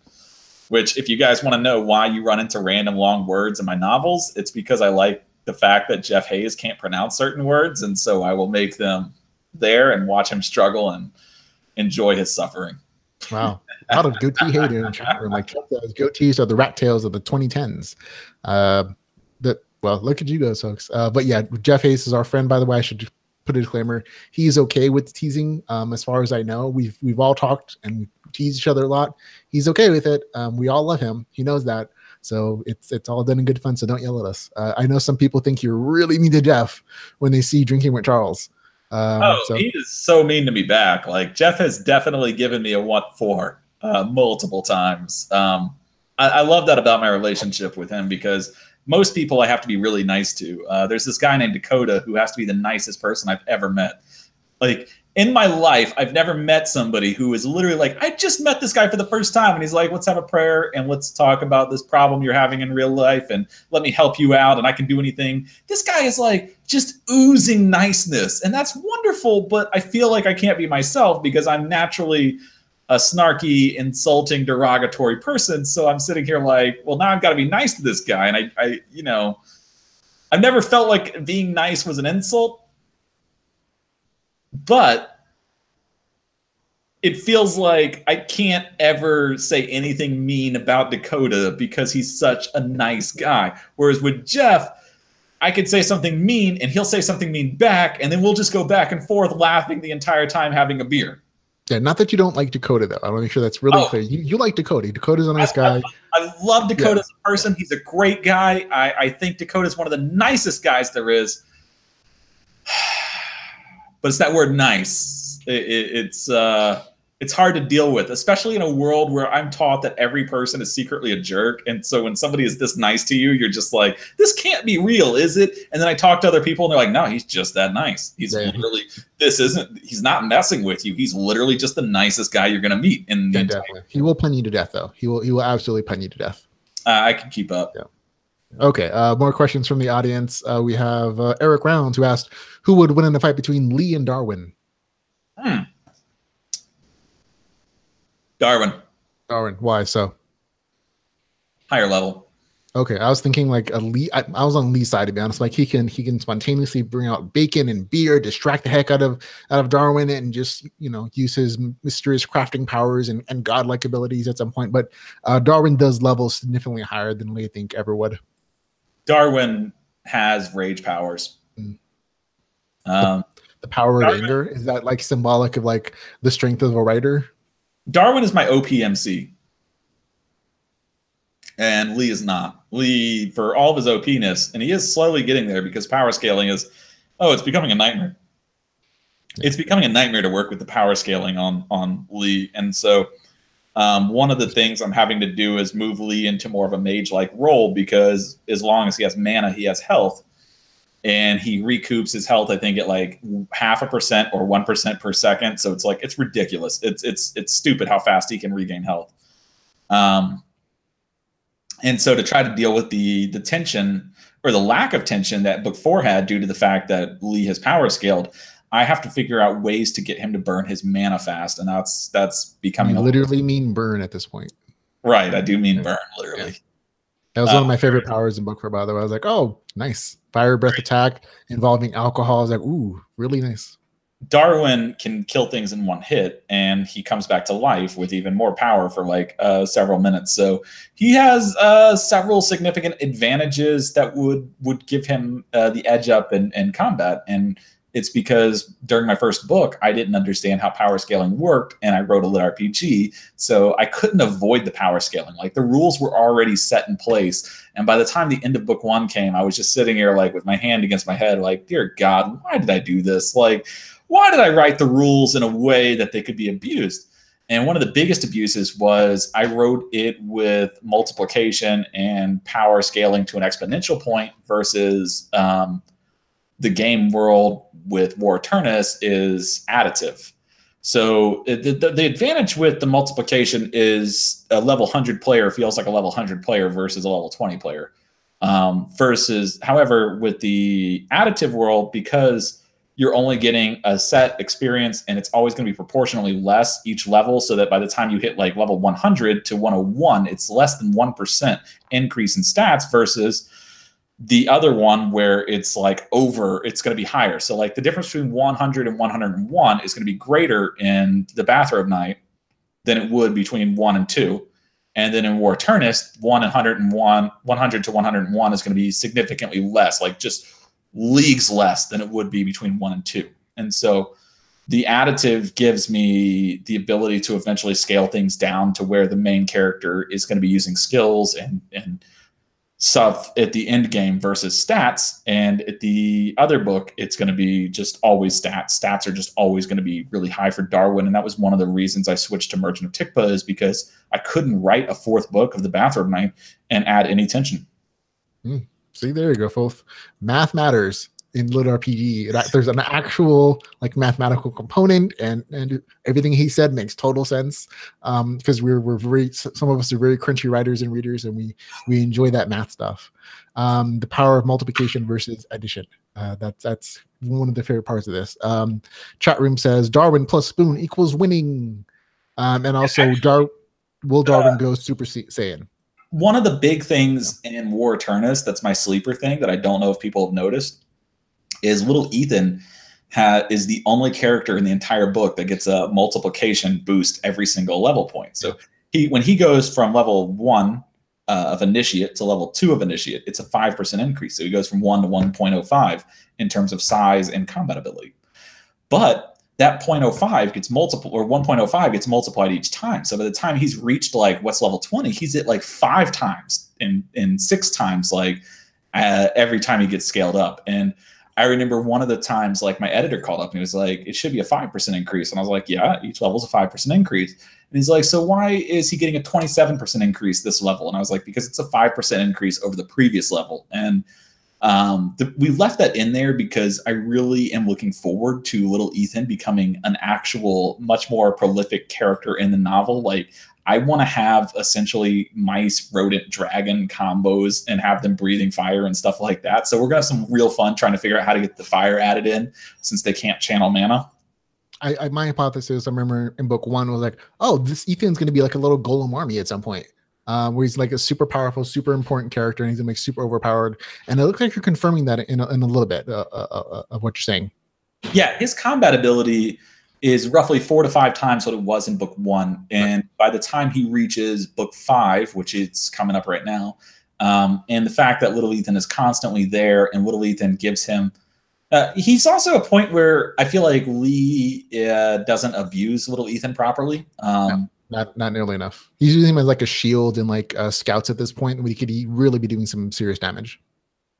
Which, if you guys want to know why you run into random long words in my novels, it's because I like the fact that Jeff Hayes can't pronounce certain words, and so I will make them there and watch him struggle and enjoy his suffering. Wow. A lot of goatee hate in the chat room. Like, goatees are the rat tails of the 2010s. Well, look at you guys, folks. But yeah, Jeff Hayes is our friend, by the way. I should put a disclaimer. He's okay with teasing. As far as I know, we've all talked and we tease each other a lot. He's okay with it. We all love him. He knows that. So it's all done in good fun. So don't yell at us. I know some people think you're really mean to Jeff when they see Drinking with Charles. He is so mean to me back. Like, Jeff has definitely given me a what for multiple times. I love that about my relationship with him, because most people I have to be really nice to. There's this guy named Dakota who has to be the nicest person I've ever met. Like, in my life, I've never met somebody who is literally like, I just met this guy for the first time, and he's like, let's have a prayer and let's talk about this problem you're having in real life and let me help you out and I can do anything. This guy is like just oozing niceness, and that's wonderful, but I feel like I can't be myself because I'm naturally a snarky, insulting, derogatory person. So I'm sitting here like, well, now I've got to be nice to this guy. And I I've never felt like being nice was an insult, but it feels like I can't ever say anything mean about Dakota because he's such a nice guy. Whereas with Jeff, I could say something mean and he'll say something mean back, and then we'll just go back and forth laughing the entire time having a beer. Yeah, not that you don't like Dakota, though. I want to make sure that's really clear. You like Dakota. Dakota's a nice guy. I love Dakota as a person. He's a great guy. I think Dakota's one of the nicest guys there is. But it's that word nice. It's hard to deal with, especially in a world where I'm taught that every person is secretly a jerk. And so when somebody is this nice to you, you're just like, this can't be real, is it? And then I talk to other people and they're like, no, he's just that nice. He's literally, he's not messing with you. He's literally just the nicest guy you're going to meet. And definitely. He will pun you to death, though. He will absolutely pun you to death. I can keep up. Yeah. Okay. More questions from the audience. We have Eric Rounds, who asked, who would win in a fight between Lee and Darwin? Darwin. Why so? Higher level. Okay, I was thinking like a Lee. I was on Lee's side to be honest. Like he can spontaneously bring out bacon and beer, distract the heck out of Darwin, and just use his mysterious crafting powers and godlike abilities at some point. But Darwin does level significantly higher than Lee I think ever would. Darwin has rage powers. Mm. Um, The power of anger, is that like symbolic of like the strength of a writer? Darwin is my OPMC. And Lee is not. Lee, for all of his OP-ness, and he is slowly getting there because power scaling is, it's becoming a nightmare. It's becoming a nightmare to work with the power scaling on Lee. And so one of the things I'm having to do is move Lee into more of a mage-like role, because as long as he has mana, he has health. And he recoups his health, I think, at like 0.5% or 1% per second. So it's like, it's ridiculous. It's stupid how fast he can regain health. And so to try to deal with the tension or the lack of tension that Book 4 had due to the fact that Lee has power scaled, I have to figure out ways to get him to burn his mana fast. And that's becoming You literally mean burn at this point. Right. I do mean burn, literally. Yeah. That was one of my favorite powers in Book 4, by the way. I was like, oh, nice. Fire breath attack involving alcohol. I was like, ooh, really nice. Darwin can kill things in one hit, and he comes back to life with even more power for like several minutes. So he has several significant advantages that would give him the edge up in combat. And it's because during my first book, I didn't understand how power scaling worked, and I wrote a lit RPG, so I couldn't avoid the power scaling. Like the rules were already set in place, and by the time the end of Book 1 came, I was just sitting here like with my hand against my head, like, dear God, why did I do this? Like, why did I write the rules in a way that they could be abused? And one of the biggest abuses was I wrote it with multiplication and power scaling to an exponential point versus the game world with War Eternus is additive. So the advantage with the multiplication is a level 100 player feels like a level 100 player versus a level 20 player. However, with the additive world, because you're only getting a set experience and it's always going to be proportionally less each level, so that by the time you hit like level 100 to 101, it's less than 1% increase in stats versus the other one where it's like it's going to be higher. So like the difference between 100 and 101 is going to be greater in the Bathrobe Knight than it would between 1 and 2. And then in War Eternus, 100 to 101 is going to be significantly less, like just leagues less than it would be between 1 and 2. And so the additive gives me the ability to eventually scale things down to where the main character is going to be using skills and stuff at the end game versus stats. And at the other book, it's going to be just always stats. Stats are just always going to be really high for Darwin. And that was one of the reasons I switched to Merchant of Tikba, is because I couldn't write a 4th book of the Bathrobe Knight and add any tension. See, there you go, folks. Math matters in lit RPG. There's an actual like mathematical component, and everything he said makes total sense. Because some of us are very crunchy writers and readers, and we enjoy that math stuff. The power of multiplication versus addition. That's one of the favorite parts of this. Chat room says Darwin plus Spoon equals winning. And also will Darwin go Super Saiyan? One of the big things in War Eternus that's my sleeper thing that I don't know if people have noticed is little Ethan is the only character in the entire book that gets a multiplication boost every single level point. So when he goes from level 1 of Initiate to level 2 of Initiate, it's a 5% increase. So he goes from 1 to 1.05 in terms of size and combat ability. But that 0.05 gets multiplied, or 1.05 gets multiplied each time. So by the time he's reached like what's level 20, he's at like 5 times and 6 times like every time he gets scaled up. And I remember one of the times like my editor called up and he was like, it should be a 5% increase. And I was like, yeah, each level is a 5% increase. And he's like, so why is he getting a 27% increase this level? And I was like, because it's a 5% increase over the previous level. And we left that in there because I really am looking forward to little Ethan becoming an actual much more prolific character in the novel. Like I want to have essentially mice, rodent, dragon combos and have them breathing fire and stuff like that. So we're gonna have some real fun trying to figure out how to get the fire added in since they can't channel mana. My hypothesis, I remember in book 1 was like, oh, this Ethan's gonna be like a little golem army at some point. where he's like a super powerful, super important character, and he's gonna make super overpowered. And it looks like you're confirming that in a little bit of what you're saying. Yeah, his combat ability is roughly 4 to 5 times what it was in book 1, and by the time he reaches book 5, which it's coming up right now, and the fact that Little Ethan is constantly there, and Little Ethan gives him. He's also a point where I feel like Lee doesn't abuse Little Ethan properly. No, not nearly enough. He's using him as like a shield and like scouts at this point, when he could really be doing some serious damage.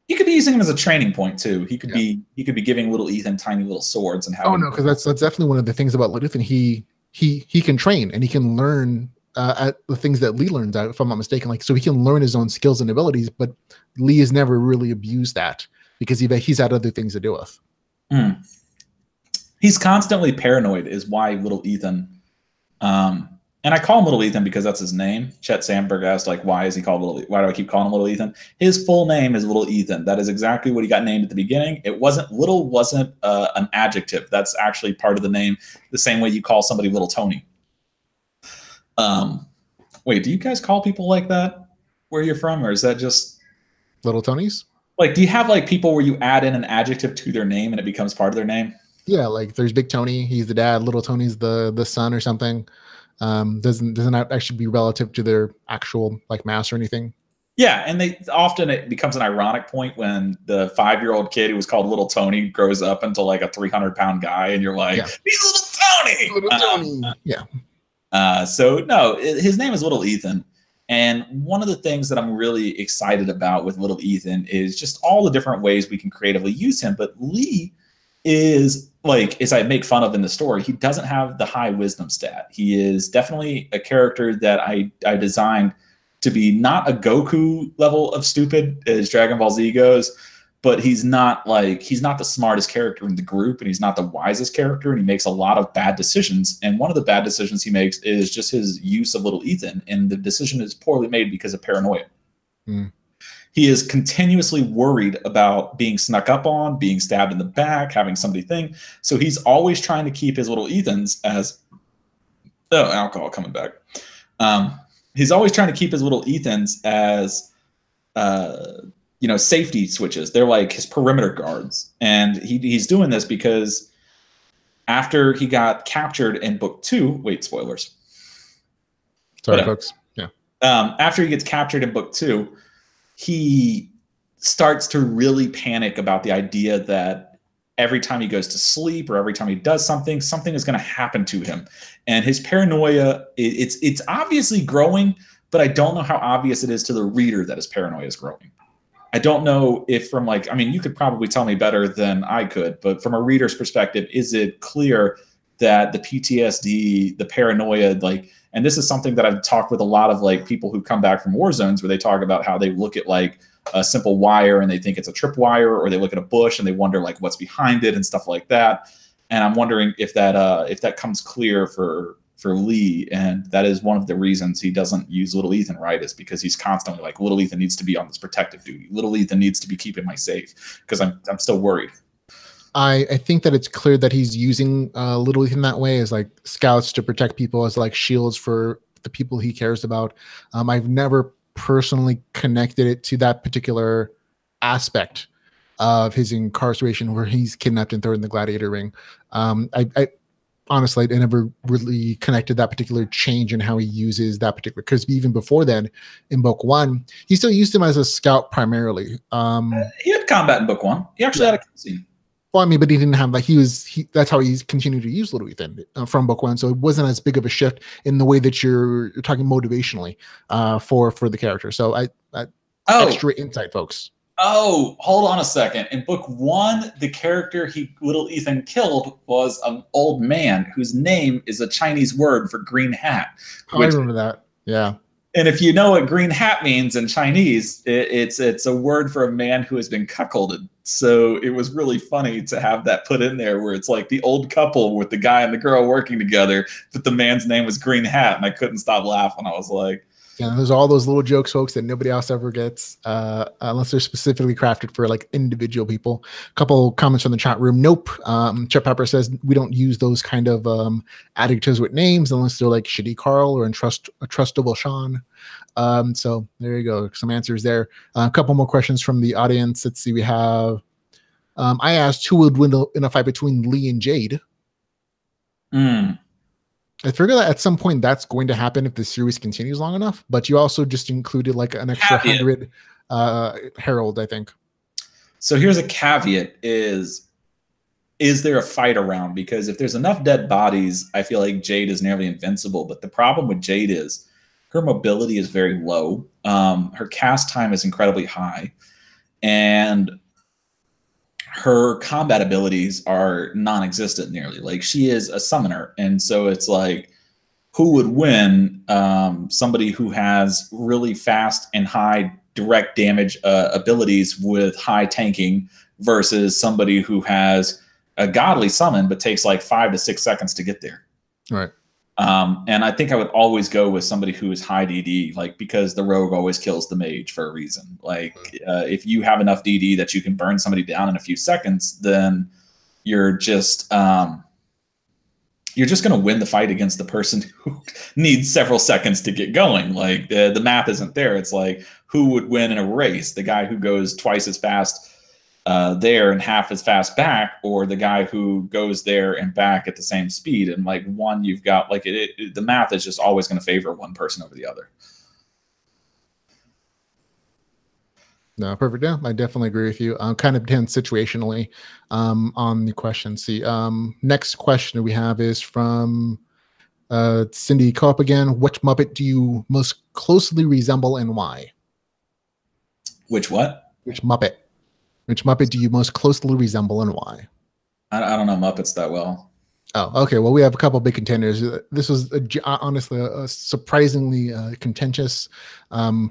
He could be using him as a training point too. He could be giving Little Ethan tiny little swords and having. Oh no, because that's definitely one of the things about Little Ethan. He can train and he can learn at the things that Lee learns out, if I'm not mistaken. Like, so he can learn his own skills and abilities, but Lee has never really abused that, because he's had other things to do with. He's constantly paranoid is why Little Ethan, and I call him Little Ethan because that's his name. Chet Sandberg asked, like, why do I keep calling him Little Ethan? His full name is Little Ethan. That is exactly what he got named at the beginning. Little wasn't an adjective. That's actually part of the name, the same way you call somebody Little Tony. Wait, do you guys call people like that where you're from, or is that just Little Tonys? Like, do you have like people where you add in an adjective to their name and it becomes part of their name? Yeah, like there's Big Tony, he's the dad. Little Tony's the son or something. Doesn't actually be relative to their actual like mass or anything. Yeah, and it becomes an ironic point when the 5-year-old kid who was called Little Tony grows up into like a 300-pound guy, and you're like, he's Little Tony. Little Tony. Yeah. So no, his name is Little Ethan. And one of the things that I'm really excited about with Little Ethan is just all the different ways we can creatively use him. But Lee is, like, as I make fun of in the story, he doesn't have the high wisdom stat. He is definitely a character that I designed to be not a Goku level of stupid as Dragon Ball Z goes, but he's not the smartest character in the group, and he's not the wisest character, and he makes a lot of bad decisions. And one of the bad decisions he makes is just his use of Little Ethan, and the decision is poorly made because of paranoia. He is continuously worried about being snuck up on, being stabbed in the back, having somebody think. So he's always trying to keep his Little Ethans as alcohol coming back. He's always trying to keep his Little Ethans as safety switches. They're like his perimeter guards. And he's doing this because after he got captured in book 2, wait, spoilers. Sorry, folks. Yeah. After he gets captured in book 2, he starts to really panic about the idea that every time he goes to sleep or every time he does something is going to happen to him. And his paranoia, it's obviously growing, but I don't know how obvious it is to the reader that his paranoia is growing. I don't know if you could probably tell me better than I could, but from a reader's perspective, is it clear that the PTSD, the paranoia, and this is something that I've talked with a lot of people who come back from war zones, where they talk about how they look at a simple wire and they think it's a tripwire, or they look at a bush and they wonder what's behind it and stuff like that. And I'm wondering if that comes clear for Lee, and that is one of the reasons he doesn't use Little Ethan right, is because he's constantly Little Ethan needs to be on this protective duty. Little Ethan needs to be keeping me safe because I'm still worried. I think that it's clear that he's using Little Ethan that way as scouts to protect people, as shields for the people he cares about. I've never personally connected it to that particular aspect of his incarceration where he's kidnapped and thrown in the gladiator ring. I honestly, I never really connected that particular change in how he uses that particular, because even before then, in book 1, he still used him as a scout primarily. He had combat in book 1. He actually had a scene. Well, but he didn't have that's how he's continued to use Little Ethan from book 1. So it wasn't as big of a shift in the way that you're talking motivationally for the character. So extra insight, folks. Oh, hold on a second. In book 1, the character Little Ethan killed was an old man whose name is a Chinese word for green hat. I remember that. Yeah. And if you know what green hat means in Chinese, it's a word for a man who has been cuckolded. So it was really funny to have that put in there, where it's the old couple with the guy and the girl working together, but the man's name was Green Hat, and I couldn't stop laughing. I was like, Yeah, there's all those little jokes, folks, that nobody else ever gets, unless they're specifically crafted for like individual people. A couple comments from the chat room. Nope. Chet Pepper says we don't use those kind of adjectives with names unless they're like shitty Carl or untrustable Sean. So there you go. Some answers there. A couple more questions from the audience. Let's see. We have. I asked who would win in a fight between Lee and Jade. I figure that at some point that's going to happen if the series continues long enough, but you also just included like an extra 100 Herald, I think. So here's a caveat is there a fight around? Because if there's enough dead bodies, I feel like Jade is nearly invincible. But the problem with Jade is her mobility is very low. Her cast time is incredibly high. And her combat abilities are non-existent nearly. Like she is a summoner. And so it's like, who would win? Somebody who has really fast and high direct damage abilities with high tanking versus somebody who has a godly summon, but takes like 5 to 6 seconds to get there. Right. And I think I would always go with somebody who is high DD, like because the rogue always kills the mage for a reason. Like if you have enough DD that you can burn somebody down in a few seconds, then you're just going to win the fight against the person who needs several seconds to get going. Like the math isn't there. It's like who would win in a race? The guy who goes twice as fast there and half as fast back, or the guy who goes there and back at the same speed. And like one, you've got like the math is just always going to favor one person over the other. No, perfect. Yeah, I definitely agree with you. Kind of depends situationally on the question. See, next question we have is from Cindy Co-op again. Which Muppet do you most closely resemble and why? Which what? Which Muppet? Which Muppet do you most closely resemble and why? I don't know Muppets that well. Oh, okay. Well, we have a couple of big contenders. This was honestly a surprisingly contentious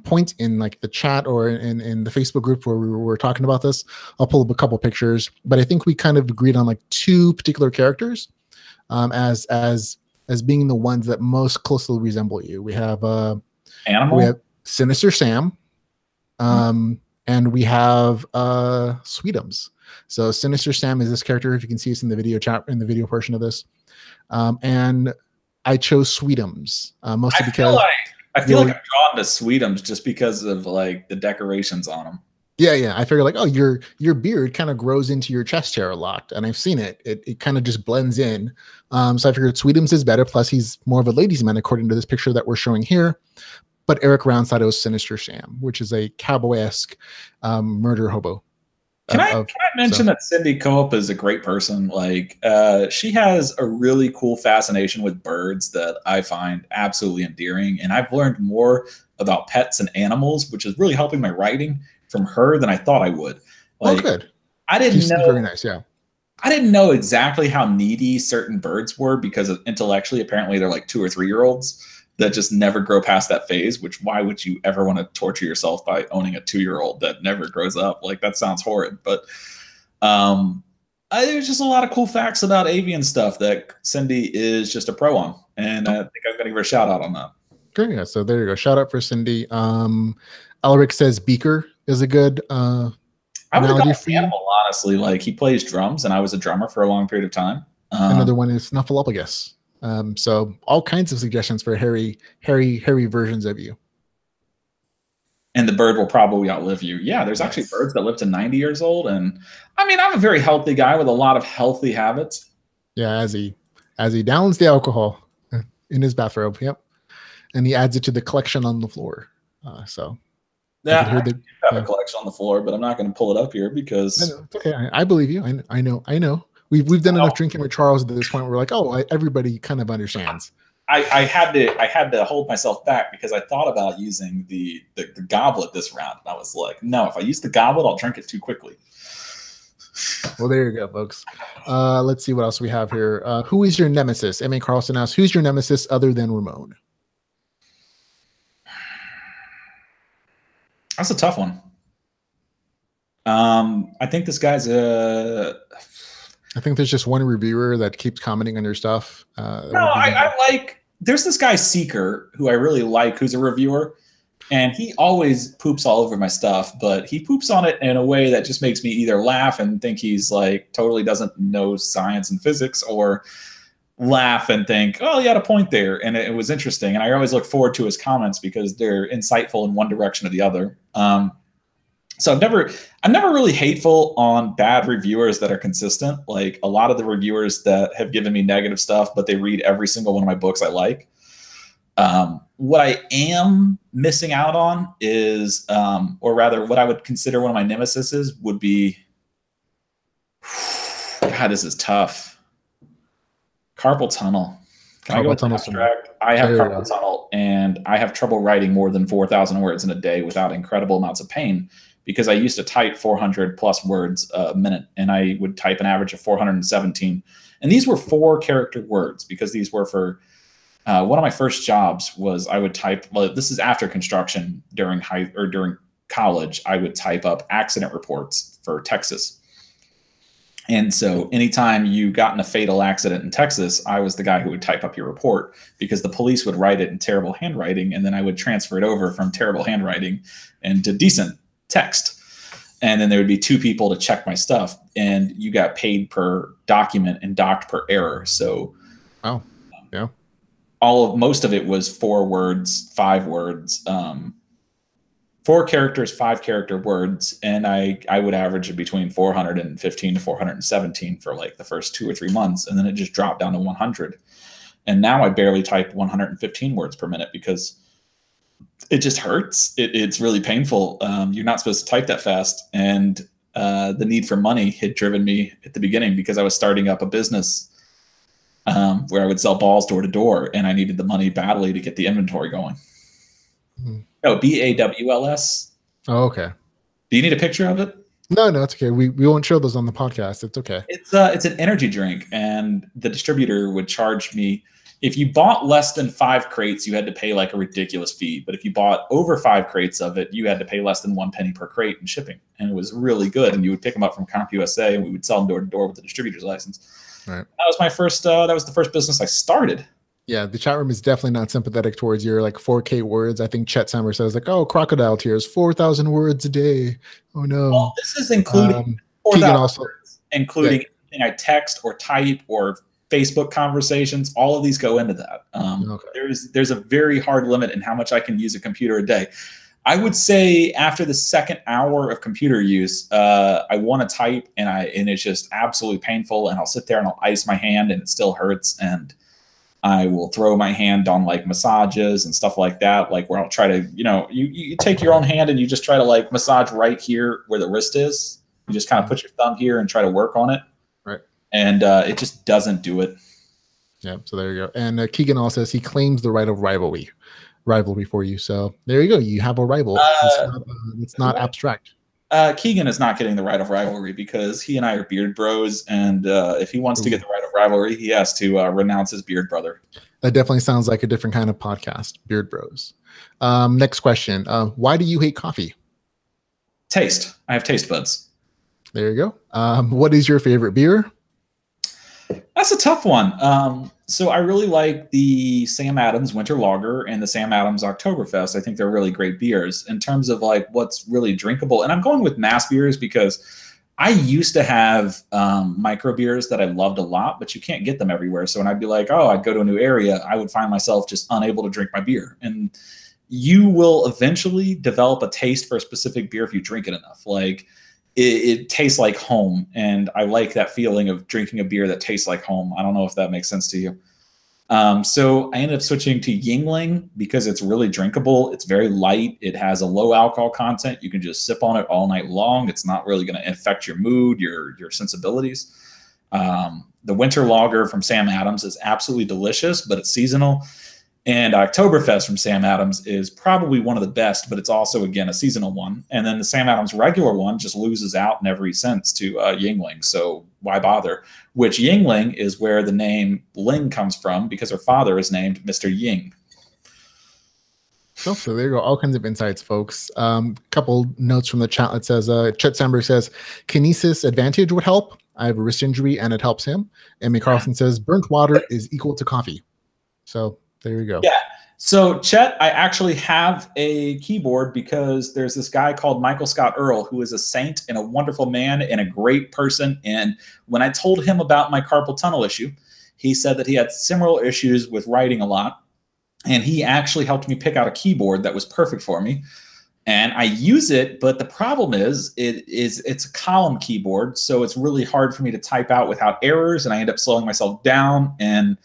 point in like the chat or in the Facebook group where we were talking about this. I'll pull up a couple pictures, but I think we kind of agreed on like two particular characters as being the ones that most closely resemble you. We have Animal. We have Sinister Sam. And we have Sweetums. So Sinister Sam is this character, if you can see us in the video chat, in the video portion of this. And I chose Sweetums mostly because I feel like I'm drawn to Sweetums just because of like the decorations on them. Yeah. I figure like, oh, your beard kind of grows into your chest hair a lot, and I've seen it. It kind of just blends in. So I figured Sweetums is better. Plus, he's more of a ladies' man according to this picture that we're showing here. But Eric Round thought it was Sinister Sam, which is a cowboy-esque murder hobo. Can I mention that Cindy Co-op is a great person? Like, she has a really cool fascination with birds that I find absolutely endearing. And I've learned more about pets and animals, which is really helping my writing from her than I thought I would. Like, good. I didn't know. Very nice, yeah. I didn't know exactly how needy certain birds were because intellectually, apparently, they're like 2 or 3 year olds that just never grow past that phase, which why would you ever want to torture yourself by owning a 2-year-old that never grows up? Like that sounds horrid. But there's just a lot of cool facts about avian stuff that Cindy is just a pro on. And I think I'm going to give her a shout out on that. Great. Yeah. So there you go. Shout out for Cindy. Elric says Beaker is a good I would have gone with Animal, honestly. Like he plays drums and I was a drummer for a long period of time. Another one is Snuffleupagus. So all kinds of suggestions for hairy versions of you. And the bird will probably outlive you. Yeah, there's actually birds that live to 90 years old. And I mean, I'm a very healthy guy with a lot of healthy habits. Yeah, as he downs the alcohol in his bathrobe. Yep. And he adds it to the collection on the floor. So yeah, I have a collection on the floor, but I'm not going to pull it up here because it's okay. I believe you. I know. We've done enough drinking with Charles at this point. We're like, everybody kind of understands. I had to hold myself back because I thought about using the goblet this round, and I was like, no, if I use the goblet, I'll drink it too quickly. Well, there you go, folks. Let's see what else we have here. Who is your nemesis? M.A. Carlson asks, who's your nemesis other than Ramon? That's a tough one. I think this guy's I think there's just one reviewer that keeps commenting on your stuff. No, I there's this guy Seeker who I really like, who's a reviewer, and he always poops all over my stuff, but he poops on it in a way that just makes me either laugh and think he's like totally doesn't know science and physics, or laugh and think, oh, he had a point there. And it was interesting. And I always look forward to his comments because they're insightful in one direction or the other. So I'm never really hateful on bad reviewers that are consistent. Like a lot of the reviewers that have given me negative stuff, but they read every single one of my books I like. What I am missing out on is, or rather what I would consider one of my nemesises would be, God, this is tough. Carpal tunnel. Carpal tunnel. I have carpal tunnel, and I have trouble writing more than 4,000 words in a day without incredible amounts of pain, because I used to type 400 plus words a minute, and I would type an average of 417. And these were 4-character words, because these were for one of my first jobs was I would type, well, this is after construction, during college, I would type up accident reports for Texas. And so anytime you got in a fatal accident in Texas, I was the guy who would type up your report, because the police would write it in terrible handwriting, and then I would transfer it over from terrible handwriting into decent text. And then there would be 2 people to check my stuff, and you got paid per document and docked per error. So wow. Yeah. Most of it was 4 words, 5 words, 4 characters, 5-character words, and I would average between 415 to 417 for like the first 2 or 3 months, and then it just dropped down to 100. And now I barely type 115 words per minute because it just hurts. It's really painful. You're not supposed to type that fast, and the need for money had driven me at the beginning, because I was starting up a business where I would sell balls door to door, and I needed the money badly to get the inventory going. Mm-hmm. No, BAWLS. Oh, okay. Do you need a picture of it? No, it's okay. We won't show those on the podcast. It's okay. It's an energy drink, and the distributor would charge me, if you bought less than 5 crates, you had to pay like a ridiculous fee. But if you bought over 5 crates of it, you had to pay less than 1 penny per crate in shipping. And it was really good. And you would pick them up from CompUSA, and we would sell them door to door with the distributor's license. Right. That was my first. That was the first business I started. Yeah, the chat room is definitely not sympathetic towards your like 4K words. I think Chet Summer says like, "Oh, crocodile tears, 4,000 words a day." Oh no. Well, this is including 4,000 words, including anything I text or type or Facebook conversations. All of these go into that. Okay. There's a very hard limit in how much I can use a computer a day. I would say after the 2nd hour of computer use, I want to type, and it's just absolutely painful. And I'll sit there and I'll ice my hand, and it still hurts. And I will throw my hand on like massages and stuff like that, like where I'll try to, you take your own hand and you just try to like massage right here where the wrist is. You just kind of put your thumb here and try to work on it. Right. And it just doesn't do it. Yeah. So there you go. And Keegan also says he claims the right of rivalry for you. So there you go. You have a rival. It's not abstract. Keegan is not getting the right of rivalry, because he and I are beard bros, and if he wants to get the right of rivalry, he has to renounce his beard brother. That definitely sounds like a different kind of podcast, Beard Bros. Next question. Why do you hate coffee? Taste. I have taste buds. There you go. What is your favorite beer? That's a tough one. So I really like the Sam Adams Winter Lager and the Sam Adams Oktoberfest. I think they're really great beers in terms of like what's really drinkable. And I'm going with mass beers because I used to have micro beers that I loved a lot, but you can't get them everywhere. So when I'd be like, oh, I'd go to a new area, I would find myself just unable to drink my beer. And you will eventually develop a taste for a specific beer if you drink it enough. Like it tastes like home. And I like that feeling of drinking a beer that tastes like home. I don't know if that makes sense to you. So I ended up switching to Yuengling because it's really drinkable. It's very light. It has a low alcohol content. You can just sip on it all night long. It's not really going to affect your mood, your sensibilities. The Winter Lager from Sam Adams is absolutely delicious, but it's seasonal. And Oktoberfest from Sam Adams is probably one of the best, but it's also, again, a seasonal one. And then the Sam Adams regular one just loses out in every sense to Yuengling. So why bother? Which Yuengling is where the name Ling comes from, because her father is named Mr. Ying. So there you go. All kinds of insights, folks. Couple notes from the chat that says, Chet Sandberg says, Kinesis Advantage would help. I have a wrist injury and it helps him. Emmy Carlson says, burnt water is equal to coffee. So There you go. Yeah. So, Chet, I actually have a keyboard because there's this guy called Michael Scott Earl who is a saint and a wonderful man and a great person. And when I told him about my carpal tunnel issue, he said that he had similar issues with writing a lot. And he actually helped me pick out a keyboard that was perfect for me. And I use it, but the problem is it's a column keyboard, so it's really hard for me to type out without errors, and I end up slowing myself down, and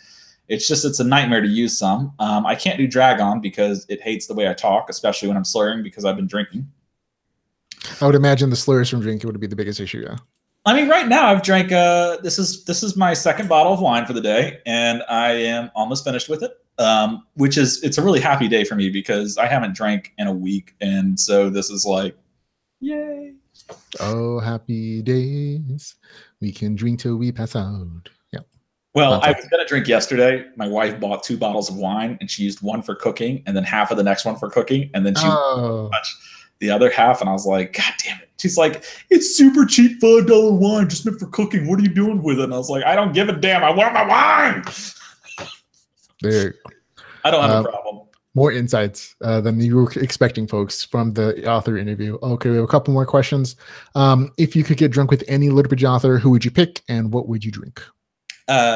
it's a nightmare to use some. I can't do Dragon because it hates the way I talk, especially when I'm slurring because I've been drinking. I would imagine the slurs from drinking would be the biggest issue, yeah. I mean, right now I've drank, this is my second bottle of wine for the day, and I am almost finished with it. It's a really happy day for me because I haven't drank in a week. And so this is like, yay. Oh, happy days. We can drink till we pass out. Yeah. Well, I was going to drink yesterday. My wife bought 2 bottles of wine and she used one for cooking and then half of the next one for cooking. And then she touched the other half. And I was like, God damn it. She's like, it's super cheap $5 wine just meant for cooking. What are you doing with it? And I was like, I don't give a damn. I want my wine. There. I don't have a problem. More insights than you were expecting, folks, from the author interview. Okay, we have a couple more questions. If you could get drunk with any Lit RPG author, who would you pick and what would you drink?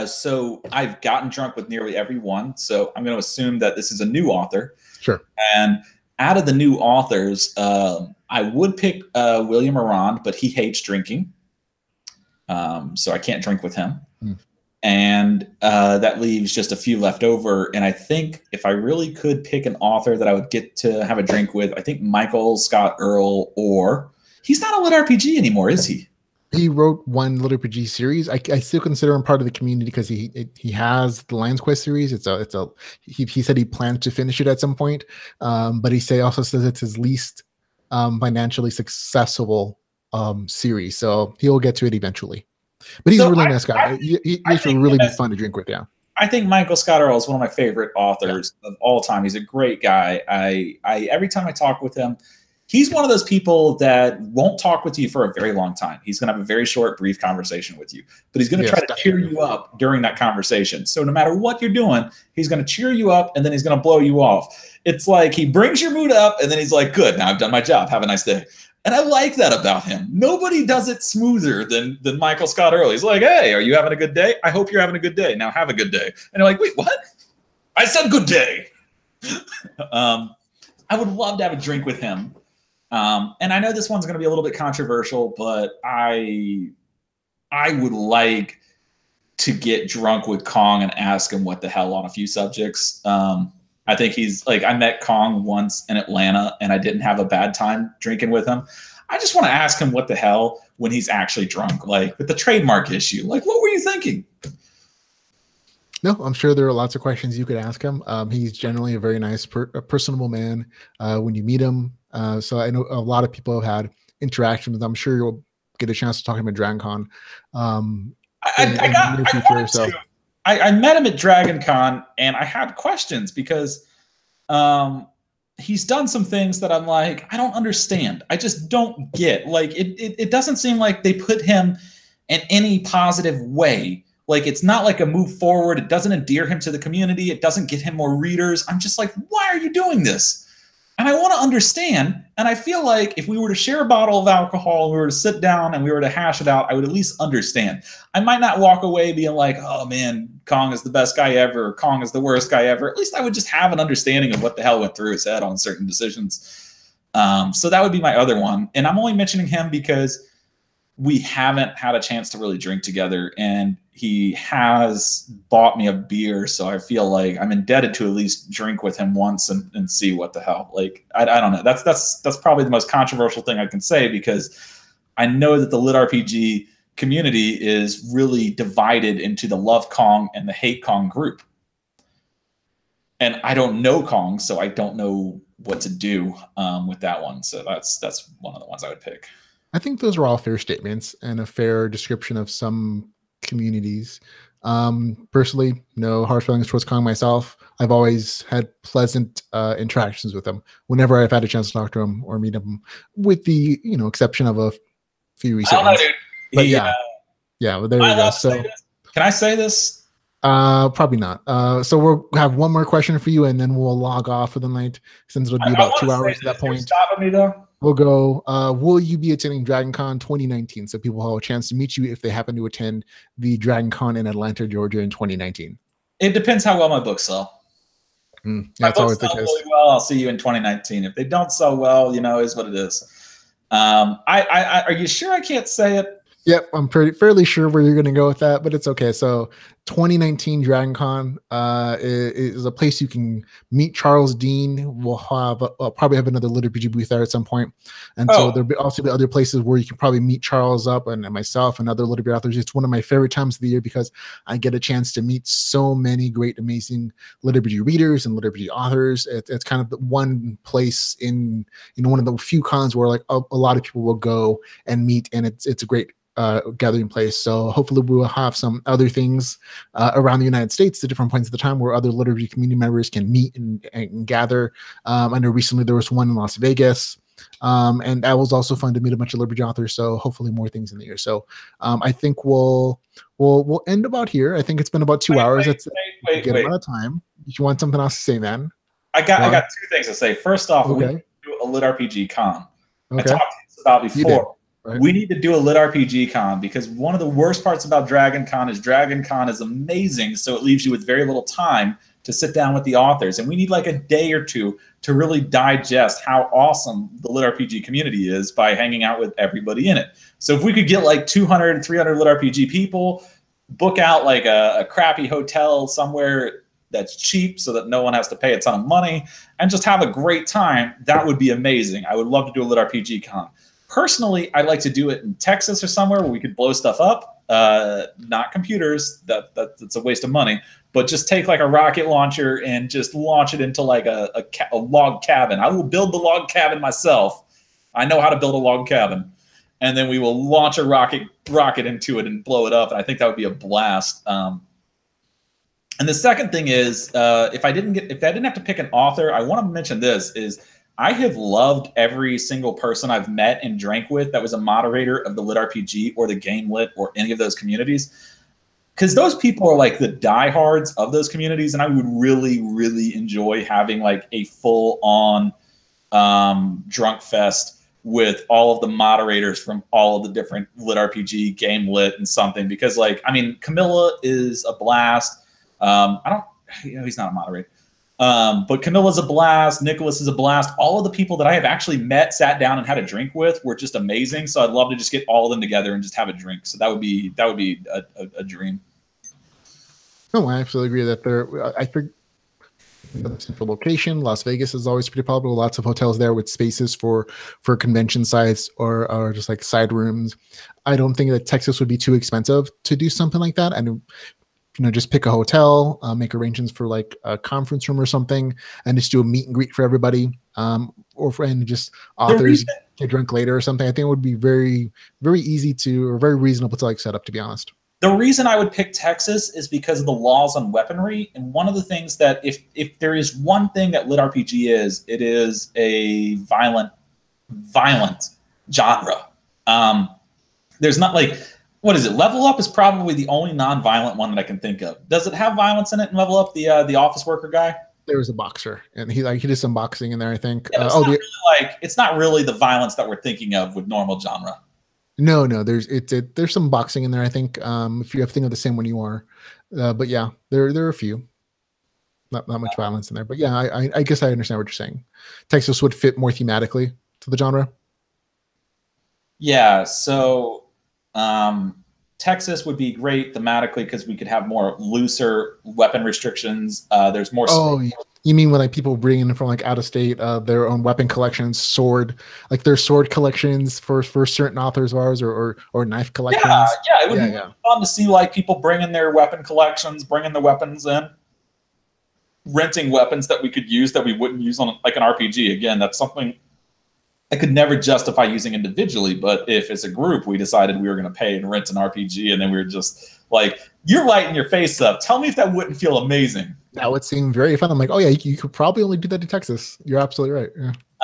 So I've gotten drunk with nearly every one. So I'm going to assume that this is a new author. Sure. And out of the new authors, I would pick William Arand, but he hates drinking. So I can't drink with him. And that leaves just a few left over. And I think if I really could pick an author that I would get to have a drink with, I think Michael Scott Earl, or he's not a Lit RPG anymore, is he? He wrote one Lit RPG series. I still consider him part of the community because he has the Lions Quest series. He said he plans to finish it at some point, but he also says it's his least financially successful series. So he'll get to it eventually. But he's a really nice guy. He's really fun to drink with, yeah. I think Michael Scott Earl is one of my favorite authors of all time. He's a great guy. I every time I talk with him, he's one of those people that won't talk with you for a very long time. He's going to have a very short, brief conversation with you, but he's going to try to cheer you up during that conversation. So no matter what you're doing, he's going to cheer you up and then he's going to blow you off. It's like he brings your mood up and then he's like, good, now I've done my job. Have a nice day. And I like that about him. Nobody does it smoother than Michael Scott Earl. He's like, hey, are you having a good day? I hope you're having a good day. Now have a good day. And you're like, wait, what? I said good day. I would love to have a drink with him. And I know this one's going to be a little bit controversial, but I would like to get drunk with Kong and ask him what the hell on a few subjects. I think he's like, I met Kong once in Atlanta and I didn't have a bad time drinking with him. I just want to ask him what the hell when he's actually drunk, like with the trademark issue. Like, what were you thinking? No, I'm sure there are lots of questions you could ask him. He's generally a very nice, personable man when you meet him. So I know a lot of people have had interaction with him. I'm sure you'll get a chance to talk to him at DragonCon. I met him at DragonCon and I had questions because he's done some things that I'm like, I don't understand. I just don't get. Like, it doesn't seem like they put him in any positive way. Like, it's not like a move forward. It doesn't endear him to the community. It doesn't get him more readers. I'm just like, why are you doing this? And I want to understand. And I feel like if we were to share a bottle of alcohol, and we were to sit down and we were to hash it out, I would at least understand. I might not walk away being like, oh man, Kong is the best guy ever. Or Kong is the worst guy ever. At least I would just have an understanding of what the hell went through his head on certain decisions. So that would be my other one. And I'm only mentioning him because we haven't had a chance to really drink together. And he has bought me a beer, so I feel like I'm indebted to at least drink with him once and see what the hell. Like, I don't know. That's probably the most controversial thing I can say because I know that the Lit RPG community is really divided into the love Kong and the hate Kong group. And I don't know Kong, so I don't know what to do with that one. So that's one of the ones I would pick. I think those are all fair statements and a fair description of some communities. Personally, no hard feelings towards Kong myself. I've always had pleasant interactions with him whenever I've had a chance to talk to him or meet him, with the exception of a few recent ones. But yeah, well, there you go. So can I say this? Probably not. So we'll have one more question for you, and then we'll log off for the night, since it'll be about 2 hours at that point. Stopping me though. We'll go. Will you be attending Dragon Con 2019? So people have a chance to meet you if they happen to attend the Dragon Con in Atlanta, Georgia in 2019. It depends how well my books sell. That's always the case. Really well, I'll see you in 2019. If they don't sell well, is what it is. Are you sure I can't say it? Yep, I'm fairly sure where you're going to go with that, but it's okay. So 2019 Dragon Con is a place you can meet Charles Dean. We'll have probably have another Lit RPG booth there at some point. And so there'll be also be other places where you can probably meet Charles up and myself and other Lit RPG authors. It's one of my favorite times of the year because I get a chance to meet so many great, amazing Lit RPG readers and Lit RPG authors. It's kind of the one place in, one of the few cons where like a lot of people will go and meet, and it's a great gathering place. So hopefully we will have some other things around the United States at different points of the time where other liturgy community members can meet and gather. I know recently there was one in Las Vegas, and that was also fun to meet a bunch of liturgy authors. So hopefully more things in the year. So I think we'll end about here. I think it's been about 2 hours. That's a good amount of time. If you want something else to say, man. I got two things to say. First off, we need to do a Lit RPG Con. I talked about before. Right. We need to do a Lit RPG Con because one of the worst parts about Dragon Con is amazing. So it leaves you with very little time to sit down with the authors. And we need like a day or two to really digest how awesome the Lit RPG community is by hanging out with everybody in it. So if we could get like 200, 300 Lit RPG people, book out like a crappy hotel somewhere that's cheap so that no one has to pay a ton of money and just have a great time, that would be amazing. I would love to do a Lit RPG Con. Personally, I'd like to do it in Texas or somewhere where we could blow stuff up, not computers. That's a waste of money. But just take like a rocket launcher and just launch it into like a log cabin. I will build the log cabin myself. I know how to build a log cabin, and then we will launch a rocket into it and blow it up. And I think that would be a blast. And the second thing is, if I didn't have to pick an author, I want to mention this is. I have loved every single person I've met and drank with that was a moderator of the Lit RPG or the Game Lit or any of those communities. Because those people are like the diehards of those communities, and I would really, really enjoy having like a full-on drunk fest with all of the moderators from all of the different Lit RPG, Game Lit, and something. Because Camilla is a blast. He's not a moderator. But Camilla's a blast. Nicholas is a blast. All of the people that I have actually met, sat down, and had a drink with were just amazing. So I'd love to just get all of them together and just have a drink. So that would be a dream. No, I absolutely agree that I think the central location, Las Vegas is always pretty popular. Lots of hotels there with spaces for convention sites or just like side rooms. I don't think that Texas would be too expensive to do something like that. And just pick a hotel, make arrangements for like a conference room or something, and just do a meet and greet for everybody, and just authors get drunk later or something. I think it would be very, very easy or very reasonable to like set up, to be honest. The reason I would pick Texas is because of the laws on weaponry. And one of the things that if there is one thing that Lit RPG is, it is a violent genre. There's not like... What is it? Level Up is probably the only non-violent one that I can think of. Does it have violence in it in Level Up, the office worker guy? There was a boxer, and he did some boxing in there, I think. Yeah, it's not really the violence that we're thinking of with normal genre. No, there's some boxing in there, I think. If you have to think of the same one you are, but yeah, there are a few. Not much violence in there, but yeah, I guess I understand what you're saying. Texas would fit more thematically to the genre. Yeah, so. Texas would be great thematically because we could have more looser weapon restrictions. There's more. Oh, you mean when like people bring in from like out of state their own weapon collections, like their sword collections for certain authors of ours, or knife collections? Yeah, it would be fun to see like people bringing their weapon collections, bringing the weapons in, renting weapons that we could use that we wouldn't use on like an RPG. Again, that's something I could never justify using individually, but if as a group we decided we were going to pay and rent an RPG, and then we were just like, you're lighting your face up. Tell me if that wouldn't feel amazing. That would seem very fun. I'm like, oh yeah, you could probably only do that in Texas. You're absolutely right.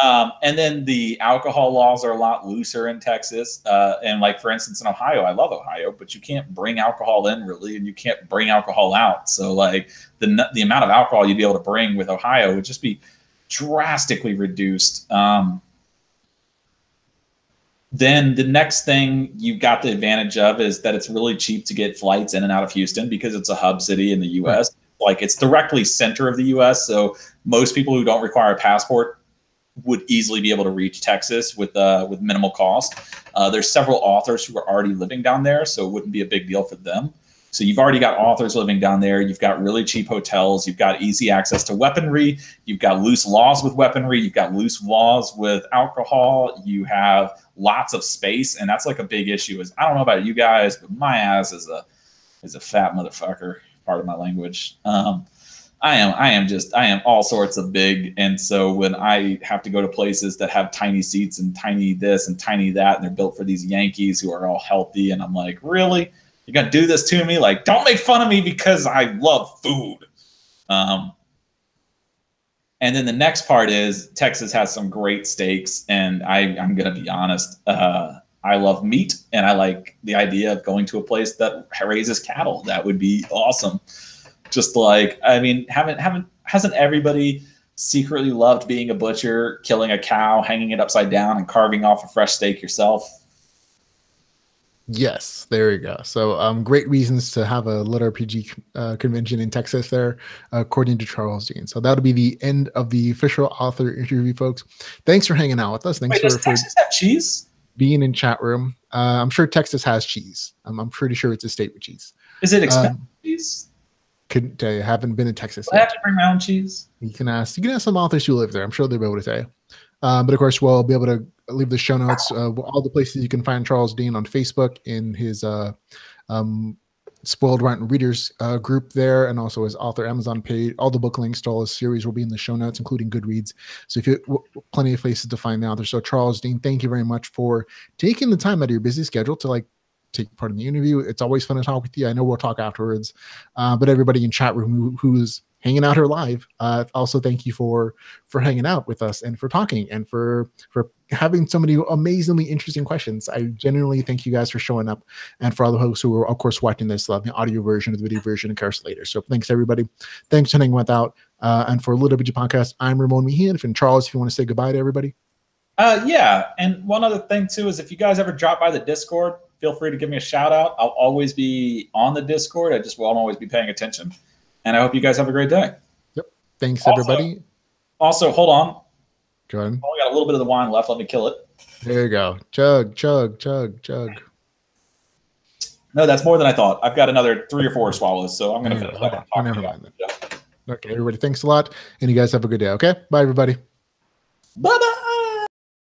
And then the alcohol laws are a lot looser in Texas. And like, for instance, in Ohio, I love Ohio, but you can't bring alcohol in really, and you can't bring alcohol out. So like the amount of alcohol you'd be able to bring with Ohio would just be drastically reduced. Then the next thing you got the advantage of is that it's really cheap to get flights in and out of Houston because it's a hub city in the U.S. Right. Like it's directly center of the U.S. So most people who don't require a passport would easily be able to reach Texas with minimal cost. There's several authors who are already living down there, so it wouldn't be a big deal for them. So you've already got authors living down there. You've got really cheap hotels. You've got easy access to weaponry. You've got loose laws with weaponry. You've got loose laws with alcohol. You have lots of space, and that's like a big issue. Is I don't know about you guys, but my ass is a fat motherfucker. Part of my language. I am all sorts of big, and so when I have to go to places that have tiny seats and tiny this and tiny that, and they're built for these Yankees who are all healthy, and I'm like, really? You're gonna do this to me? Like, don't make fun of me because I love food. And then the next part is Texas has some great steaks, and I'm gonna be honest. I love meat, and I like the idea of going to a place that raises cattle. That would be awesome. Just like, I mean, hasn't everybody secretly loved being a butcher, killing a cow, hanging it upside down, and carving off a fresh steak yourself? Yes, there you go. So great reasons to have a Lit RPG convention in Texas there, according to Charles Dean. So that'll be the end of the official author interview, folks. Thanks for hanging out with us. Thanks does Texas have cheese? Being in chat room. I'm sure Texas has cheese. I'm pretty sure it's a state with cheese. Is it expensive cheese? Couldn't tell you. Haven't been in Texas yet. I have to bring my own cheese. You can ask some authors who live there. I'm sure they'll be able to tell you. But of course, we'll be able to leave the show notes, all the places you can find Charles Dean on Facebook in his Spoiled Rotten Readers group there, and also his author Amazon page. All the book links to all his series will be in the show notes, including Goodreads. So if you plenty of places to find the author. So Charles Dean, thank you very much for taking the time out of your busy schedule to take part in the interview. It's always fun to talk with you. I know we'll talk afterwards, but everybody in chat room who's hanging out here live, also thank you for hanging out with us and for talking and for having so many amazingly interesting questions. I genuinely thank you guys for showing up, and for all the hosts who are, of course, watching this, the audio version, the video version, and curse later. So thanks everybody. Thanks for hanging out. And for Lit RPG Podcast, I'm Ramon Meehan. And Charles, if you want to say goodbye to everybody. Yeah, and one other thing too is if you guys ever drop by the Discord, feel free to give me a shout out. I'll always be on the Discord. I just won't always be paying attention. And I hope you guys have a great day. Yep. Thanks, everybody. Also, hold on. Go ahead. I only got a little bit of the wine left. Let me kill it. There you go. Chug, chug, chug, chug. No, that's more than I thought. I've got another 3 or 4 swallows, so I'm going to finish that. Never mind then. Okay, everybody, thanks a lot. And you guys have a good day, okay? Bye, everybody. Bye-bye.